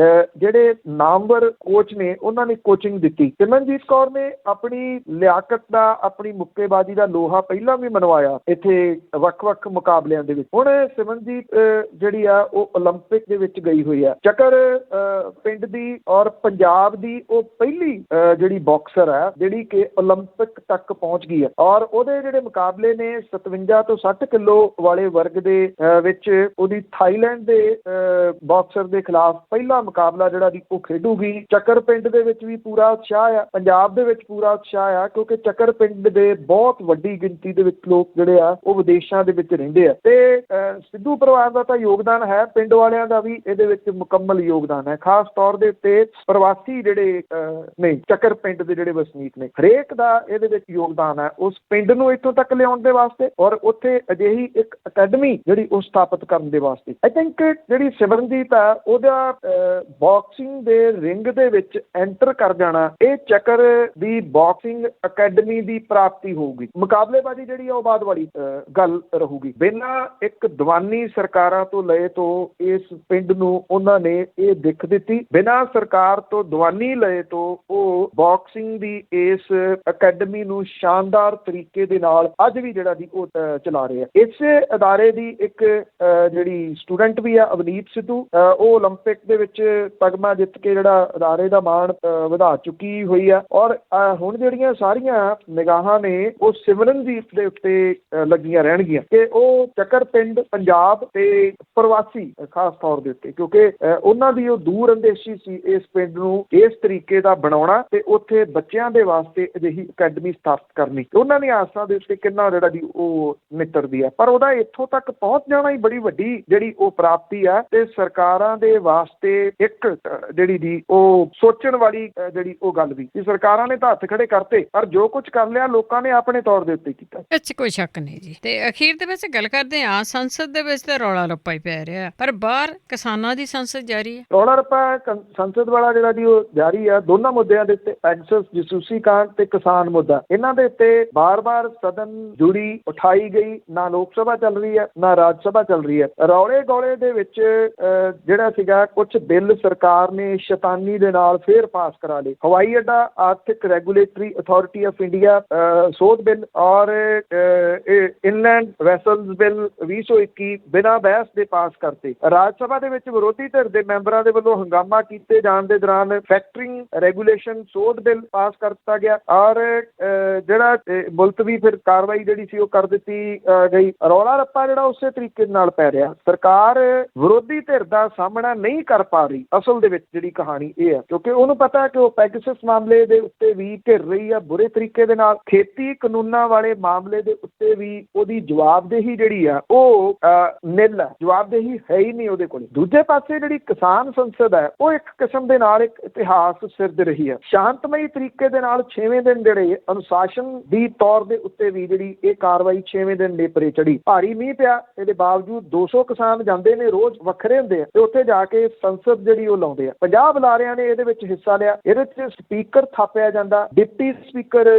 ਜਿਹੜੇ ਨਾਮਵਰ ਕੋਚ ਨੇ ਉਹਨਾਂ ਨੇ ਕੋਚਿੰਗ ਦਿੱਤੀ। ਸਿਮਰਨਜੀਤ ਕੌਰ ਨੇ ਆਪਣੀ ਲਿਆਕਤ ਦਾ, ਆਪਣੀ ਮੁੱਕੇਬਾਜ਼ੀ ਦਾ ਲੋਹਾ ਪਹਿਲਾਂ ਵੀ ਮਨਵਾਇਆ ਇੱਥੇ ਵੱਖ-ਵੱਖ ਮੁਕਾਬਲਿਆਂ ਦੇ ਵਿੱਚ। ਹੁਣ ਸਿਮਰਨਜੀਤ ਜਿਹੜੀ ਆ ਉਹ ਓਲੰਪਿਕ ਦੇ ਵਿੱਚ ਗਈ ਹੋਈ ਆ। ਚੱਕਰ ਪਿੰਡ ਦੀ ਔਰ ਪੰਜਾਬ ਦੀ ਉਹ ਪਹਿਲੀ ਜਿਹੜੀ ਬਾਕਸਰ ਹੈ ਜਿਹੜੀ ਕਿ ਓਲੰਪਿਕ ਤੱਕ ਪਹੁੰਚ ਗਈ ਹੈ ਔਰ ਉਹਦੇ ਜਿਹੜੇ ਮੁਕਾਬਲੇ ਨੇ 57 ਤੋਂ 60 ਕਿਲੋ ਵਾਲੇ ਵਰਗ ਦੇ ਵਿੱਚ ਉਹਦੀ ਥਾਈਲੈਂਡ ਦੇ ਬਾਕਸਰ ਦੇ ਖਿਲਾਫ ਪਹਿਲਾ ਮੁਕਾਬਲਾ ਜਿਹੜਾ ਦੀ ਉਹ ਖੇਡੂਗੀ। ਚੱਕਰ ਪਿੰਡ ਦੇ ਵਿੱਚ ਵੀ ਪੂਰਾ ਉਤਸ਼ਾਹ ਆ, ਪੰਜਾਬ ਦੇ ਵਿੱਚ ਪੂਰਾ ਉਤਸ਼ਾਹ ਆ, ਕਿਉਂਕਿ ਚੱਕਰ ਪਿੰਡ ਦੇ ਬਹੁਤ ਵੱਡੀ ਗਿਣਤੀ ਦੇ ਵਿੱਚ ਲੋਕ ਜਿਹੜੇ ਆ ਉਹ ਵਿਦੇਸ਼ਾਂ ਦੇ ਵਿੱਚ ਰਹਿੰਦੇ ਆ ਤੇ ਸਿੱਧੂ ਪਰਿਵਾਰ ਦਾ ਤਾਂ ਯੋਗਦਾਨ ਹੈ, ਪਿੰਡ ਵਾਲਿਆਂ ਦਾ ਵੀ ਇਹਦੇ ਵਿੱਚ ਮੁਕੰਮਲ ਯੋਗਦਾਨ ਹੈ। ਖਾਸ ਤੌਰ ਦੇ ਉੱਤੇ ਪ੍ਰਵਾਸੀ ਜਿਹੜੇ ਨੇ ਚੱਕਰ ਪਿੰਡ ਦੇ ਜਿਹੜੇ ਵਸਨੀਕ ਨੇ, ਹਰੇਕ ਦਾ ਇਹਦੇ ਵਿੱਚ ਯੋਗਦਾਨ ਹੈ ਉਸ ਪਿੰਡ ਨੂੰ ਇੱਥੋਂ ਤੱਕ ਲਿਆਉਣ ਦੇ ਵਾਸਤੇ ਔਰ ਉੱਥੇ ਅਜਿਹੀ ਇੱਕ ਅਕੈਡਮੀ ਜਿਹੜੀ ਉਹ ਸਥਾਪਿਤ ਕਰਨ ਦੇ ਵਾਸਤੇ। ਆਈ ਥਿੰਕ ਜਿਹੜੀ ਸਿਮਰਨਜੀਤ ਆ ਉਹਦਾ ਬਾਕਸਿੰਗ ਦੇ ਰਿੰਗ ਦੇ ਵਿੱਚ ਐਂਟਰ ਕਰ ਜਾਣਾ ਇਹ ਚੱਕਰ ਦੀ ਬਾਕਸਿੰਗ ਅਕੈਡਮੀ ਦੀ ਪ੍ਰਾਪਤੀ ਹੋਊਗੀ। ਮੁਕਾਬਲੇਬਾਜ਼ੀ ਜਿਹੜੀ ਆ ਉਹ ਬਾਅਦ ਵਾਲੀ ਗੱਲ ਰਹੂਗੀ। ਬਿਨਾਂ ਇੱਕ ਦੀਵਾਨੀ ਸਰਕਾਰਾਂ ਤੋਂ ਲਏ ਤੋਂ ਇਸ ਪਿੰਡ ਨੂੰ ਉਹਨਾਂ ਨੇ ਇਹ ਦਿੱਖ ਦਿੱਤੀ, ਬਿਨਾਂ ਸਰਕਾਰ ਤੋਂ ਦੀਵਾਨੀ ਲਏ ਤੋਂ ਉਹ ਬਾਕਸਿੰਗ ਦੀ ਇਸ ਅਕੈਡਮੀ ਨੂੰ ਸ਼ਾਨਦਾਰ ਤਰੀਕੇ ਦੇ ਨਾਲ ਅੱਜ ਵੀ ਜਿਹੜਾ ਦੀ ਉਹ ਚਲਾ ਰਹੇ ਆ। ਇਸੇ ਅਦਾਰੇ ਦੀ ਇੱਕ ਜਿਹੜੀ ਸਟੂਡੈਂਟ ਵੀ ਆ ਅਵਨੀਤ ਸਿੱਧੂ, ਉਹ ਓਲੰਪਿਕ ਦੇ ਵਿੱਚ ਤਗਮਾ ਜਿੱਤ ਕੇ ਜਿਹੜਾ ਅਦਾਰੇ ਦਾ ਮਾਣ ਵਧਾ ਚੁੱਕੀ ਹੋਈ ਆ ਔਰ ਹੁਣ ਜਿਹੜੀਆਂ ਸਾਰੀਆਂ ਨਿਗਾਹਾਂ ਨੇ ਉਹ ਸਿਮਰਨਜੀਤ ਦੇ ਉੱਤੇ ਲੱਗੀਆਂ ਰਹਿਣਗੀਆਂ ਕਿ ਉਹ ਚੱਕਰ ਪਿੰਡ ਪੰਜਾਬ ਤੇ ਪ੍ਰਵਾਸੀ ਖਾਸ ਤੌਰ ਦੇ ਉੱਤੇ, ਕਿਉਂਕਿ ਉਹਨਾਂ ਦੀ ਉਹ ਦੂਰ ਅੰਦੇਸ਼ੀ ਸੀ ਇਸ ਪਿੰਡ ਨੂੰ ਇਸ ਤਰੀਕੇ ਦਾ ਬਣਾਉਣਾ ਤੇ ਉੱਥੇ ਬੱਚਿਆਂ ਦੇ ਵਾਸਤੇ ਅਜਿਹੀ ਅਕੈਡਮੀ ਸਥਾਪਿਤ ਕਰਨੀ। ਉਹਨਾਂ ਦੀ ਆਸਾਂ ਦੇ ਉੱਤੇ ਕਿੰਨਾ ਜਿਹੜਾ ਦੀ ਉਹ ਨਿੱਤਰਦੀ ਆ, ਪਰ ਉਹਦਾ ਇੱਥੋਂ ਤੱਕ ਪਹੁੰਚ ਜਾਣਾ ਹੀ ਬੜੀ ਵੱਡੀ ਜਿਹੜੀ ਉਹ ਪ੍ਰਾਪਤੀ ਆ ਤੇ ਸਰਕਾਰਾਂ ਦੇ ਵਾਸਤੇ ਇੱਕ ਜਿਹੜੀ ਦੀ ਉਹ ਸੋਚਣ ਵਾਲੀ ਜਿਹੜੀ ਉਹ ਗੱਲ ਵੀ ਸਰਕਾਰਾਂ ਨੇ ਤਾਂ ਹੱਥ ਖੜੇ ਕਰਤੇ, ਪਰ ਜੋ ਕੁਝ ਕਰ ਲਿਆ ਲੋਕਾਂ ਨੇ ਆਪਣੇ ਤੌਰ ਦੇ ਉੱਤੇ ਕੀਤਾ। ਇਹ 'ਚ ਕੋਈ ਸ਼ੱਕ ਨਹੀਂ ਜੀ। ਤੇ ਅਖੀਰ ਦੇ ਵਿੱਚ ਗੱਲ ਕਰਦੇ ਹਾਂ, ਸੰਸਦ ਦੇ ਵਿੱਚ ਤਾਂ ਰੌਲਾ ਰੱਪਾ ਹੀ ਪੈ ਰਿਹਾ, ਪਰ ਬਾਹਰ ਕਿਸਾਨਾਂ ਦੀ ਸੰਸਦ ਜਾਰੀ ਹੈ। ਰੌਲਾ ਰੱਪਾ ਸੰਸਦ ਵਾਲਾ ਜਿਹੜਾ ਦੀ ਉਹ ਜਾਰੀ ਆ ਦੋਨਾਂ ਮੁੱਦਿਆਂ ਦੇ ਉੱਤੇ, ਪੈਨਸ਼ਨਸ, ਜਸੂਸੀ ਕਾਂਡ ਤੇ ਕਿਸਾਨ ਮੁੱਦਾ। ਇਹਨਾਂ ਦੇ ਉੱਤੇ ਬਾਰ-ਬਾਰ ਸਦਨ ਜੁੜੀ ਉਠਾਈ ਗਈ, ਨਾ ਲੋਕ ਸਭਾ ਚੱਲ ਰਹੀ ਹੈ ਨਾ ਰਾਜ ਸਭਾ ਚੱਲ ਰਹੀ ਹੈ। ਰੌਲੇ ਗੌਲੇ ਦੇ ਵਿੱਚ ਜਿਹੜਾ ਸੀਗਾ ਕੁਝ ਬਿੱਲ ਸਰਕਾਰ ਨੇ ਸ਼ੈਤਾਨੀ ਦੇ ਨਾਲ ਫੇਰ ਪਾਸ ਕਰਾ ਲਏ। ਹਵਾਈ ਅੱਡਾ ਆਰਥਿਕ ਰੈਗੂਲੇਟਰੀ ਅਥਾਰਟੀ ਆਫ ਇੰਡੀਆ ਸੋਧ ਬਿੱਲ ਔਰ ਇਨਲੈਂਡ ਵੈਸਲਸ ਬਿੱਲ 2021 ਬਿਨਾਂ ਬਹਿਸ ਦੇ ਪਾਸ ਕਰਤੇ। ਰਾਜ ਸਭਾ ਦੇ ਵਿੱਚ ਵਿਰੋਧੀ ਧਿਰ ਦੇ ਮੈਂਬਰਾਂ ਦੇ ਵੱਲੋਂ ਹੰਗਾਮਾ ਕੀਤੇ ਜਾਣ ਦੇ ਦੌਰਾਨ ਫੈਕਟਰਿੰਗ ਰੈਗੂਲੇਸ਼ਨ ਸੋਧ ਬਿੱਲ ਪਾਸ ਕਰ ਦਿੱਤਾ ਗਿਆ ਔਰ ਜਿਹੜਾ ਮੁਲਤਵੀ ਫਿਰ ਕਾਰਵਾਈ ਜਿਹੜੀ ਸੀ ਉਹ ਕਰ ਦਿੱਤੀ ਗਈ। ਰੌਲਾ ਰੱਪਾ ਜਿਹੜਾ ਉਸੇ ਤਰੀਕੇ ਨਾਲ ਪੈ ਰਿਹਾ। ਸਰਕਾਰ ਵਿਰੋਧੀ ਧਿਰ ਦਾ ਸਾਹਮਣਾ ਨਹੀਂ ਕਰ ਪਾ ਰਹੀ। ਅਸਲ ਦੇ ਵਿੱਚ ਜਿਹੜੀ ਕਹਾਣੀ ਇਹ ਹੈ ਕਿਉਂਕਿ ਉਹਨੂੰ ਪਤਾ ਹੈ ਕਿ ਉਹ ਪੈਗਾਸਸ ਮਾਮਲੇ ਦੇ ਉੱਤੇ ਵੀ ਘਿਰ ਰਹੀ ਆ ਬੁਰੇ ਤਰੀਕੇ ਦੇ ਨਾਲ। ਖੇਤੀ ਕਾਨੂੰਨਾਂ ਵਾਲੇ ਮਾਮਲੇ ਦੇ ਉੱਤੇ ਵੀ ਉਹਦੀ ਜਵਾਬਦੇਹੀ ਜਿਹੜੀ ਆ ਉਹ ਨਿੱਲ ਹੈ, ਜਵਾਬਦੇਹੀ ਹੈ ਹੀ ਨਹੀਂ ਉਹਦੇ ਕੋਲ। ਦੂਜੇ ਪਾਸੇ ਜਿਹੜੀ ਕਿਸਾਨ ਸੰਸਦ ਹੈ ਉਹ ਇੱਕ ਕਿਸਮ ਦੇ ਨਾਲ ਇੱਕ ਇਤਿਹਾਸ ਸਿਰਜ ਰਹੀ ਹੈ। ਸ਼ਾਂਤਮਈ ਤਰੀਕੇ ਦੇ ਨਾਲ 6ਵੇਂ ਦਿਨ ਜਿਹੜੇ ਅਨੁਸ਼ਾਸਨ ਦੀ ਤੌਰ ਦੇ ਉੱਤੇ ਵੀ ਜਿਹੜੀ ਇਹ ਕਾਰਵਾਈ 6ਵੇਂ ਦਿਨ ਨੇਪਰੇ ਚੜੀ। ਭਾਰੀ ਮੀਂਹ ਪਿਆ, ਇਹਦੇ ਬਾਵਜੂਦ 200 ਕਿਸਾਨ ਜਾਂਦੇ ਨੇ, ਰੋਜ਼ ਵੱਖਰੇ ਹੁੰਦੇ ਆ ਤੇ ਉੱਥੇ ਜਾ ਕੇ ਸੰਸਦ ਜਿਹੜੀ ਉਹ ਲਾਉਂਦੇ ਆ। 50 ਬੁਲਾਰਿਆਂ ਨੇ ਇਹਦੇ ਵਿੱਚ ਹਿੱਸਾ ਲਿਆ। ਇਹਦੇ ਵਿੱਚ ਸਪੀਕਰ ਥਾਪਿਆ ਜਾਂਦਾ, ਡਿਪਟੀ ਸਪੀਕਰ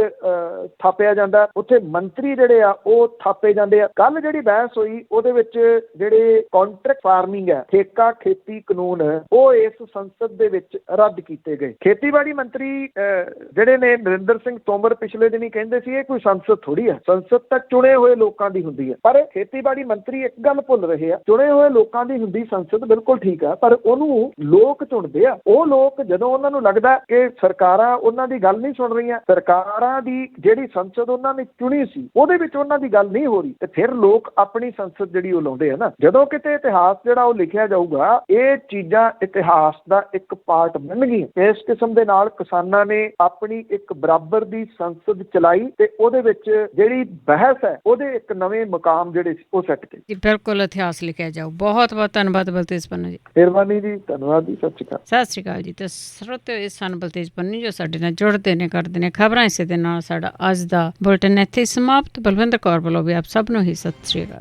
ਥਾਪਿਆ ਜਾਂਦਾ, ਉੱਥੇ ਮੰਤਰੀ ਜਿਹੜੇ ਆ ਉਹ ਥਾਪੇ ਜਾਂਦੇ ਆ। ਕੱਲ ਜਿਹੜੀ ਬਹਿਸ ਹੋਈ ਉਹਦੇ ਵਿੱਚ ਜਿਹੜੇ ਕੰਟਰੈਕਟ ਫਾਰਮਿੰਗ ਹੈ, ਠੇਕਾ ਖੇਤੀ ਕਾਨੂੰਨ ਉਹ ਇਸ ਸੰਸਦ ਦੇ ਵਿੱਚ ਰੱਦ ਕੀਤੇ ਗਏ। ਖੇਤੀਬਾੜੀ ਮੰਤਰੀ ਜਿਹੜੇ ਨੇ ਨਰਿੰਦਰ ਸਿੰਘ ਤੋਮਰ ਪਿਛਲੇ ਦਿਨੀ ਕਹਿੰਦੇ ਸੀ ਇਹ ਕੋਈ ਸੰਸਦ ਥੋੜੀ ਹੈ, ਸੰਸਦ ਤਾਂ ਚੁਣੇ ਹੋਏ ਲੋਕਾਂ ਦੀ ਹੁੰਦੀ ਹੈ। ਪਰ ਖੇਤੀਬਾੜੀ ਮੰਤਰੀ ਇੱਕ ਗੱਲ ਭੁੱਲ ਰਹੇ ਆ, ਚੁਣੇ ਹੋਏ ਲੋਕਾਂ ਦੀ ਹੁੰਦੀ ਸੰਸਦ ਬਿਲਕੁਲ ਠੀਕ ਆ, ਪਰ ਉਹਨੂੰ ਲੋਕ ਚੁਣਦੇ ਆ। ਉਹ ਲੋਕ ਜਦੋਂ ਉਹਨਾਂ ਨੂੰ ਲੱਗਦਾ ਕਿ ਸਰਕਾਰਾਂ ਉਹਨਾਂ ਦੀ ਗੱਲ ਨਹੀਂ ਸੁਣ ਰਹੀਆਂ, ਸਰਕਾਰਾਂ ਦੀ ਜਿਹੜੀ ਸੰਸਦ ਉਹਨਾਂ ਨੇ ਚੁਣੀ ਸੀ ਉਹਦੇ ਵਿੱਚ ਉਹਨਾਂ ਦੀ ਗੱਲ ਨਹੀਂ ਹੋ ਰਹੀ, ਤੇ ਫਿਰ ਲੋਕ ਆਪਣੀ ਸੰਸਦ ਜਿਹੜੀ ਉਹ ਲਾਉਂਦੇ ਆ ਨਾ। ਜਦੋਂ ਕਿਤੇ ਇਤਿਹਾਸ ਜਿਹੜਾ ਉਹ ਲਿਖਿਆ ਜਾਊਗਾ ਇਹ ਚੀਜ਼ਾਂ ਇਤਿਹਾਸ ਦਾ ਇੱਕ ਪਾਰਟ ਬਣ ਗਈਆਂ। ਇਸ ਕਿਸਮ ਦੇ ਨਾਲ ਕਿਸਾਨਾਂ ਨੇ ਆਪਣੀ ਇੱਕ ਬਰਾਬਰ ਦੀ ਸੰਸਦ ਚਲਾਈ ਤੇ ਉਹਦੇ ਵਿੱਚ ਜਿਹੜੀ ਬਹਿਸ ਹੈ ਉਹਦੇ ਇੱਕ ਨਵੇਂ ਮੁਕਾਮ ਜਿਹੜੇ ਉਹ ਸੈੱਟ ਕੀਤੇ। ਜੀ ਬਿਲਕੁਲ ਇਤਿਹਾਸ ਲਿਖਿਆ ਜਾਊ। ਬਹੁਤ ਬਹੁਤ ਧੰਨਵਾਦ ਬਲਤੇਜ ਪੰਨੂ ਜੀ। ਮਿਹਰਬਾਨੀ ਜੀ, ਧੰਨਵਾਦ ਜੀ, ਸਤਿ ਸ਼੍ਰੀ ਅਕਾਲ। ਸਤਿ ਸ਼੍ਰੀ ਅਕਾਲ ਜੀ। ਤੇ ਸਰੋਤਿਓ ਇਹ ਸਨ ਬਲਤੇਜ ਪੰਨੂ ਜੋ ਸਾਡੇ ਨਾਲ ਜੁੜਦੇ ਨੇ, ਕਰਦੇ ਨੇ ਖਬਰਾਂ। ਇਸੇ ਦੇ ਨਾਲ ਸਾਡਾ ਅੱਜ ਦਾ ਬੁਲੇਟਿਨ ਇੱਥੇ ਸਮਾਪਤ। ਬਲਵਿੰਦਰ ਕੌਰ ਵੱਲੋਂ ਵੀ ਆਪ ਸਭ ਨੂੰ ਹੀ ਸਤਿ ਸ਼੍ਰੀ ਅਕਾਲ।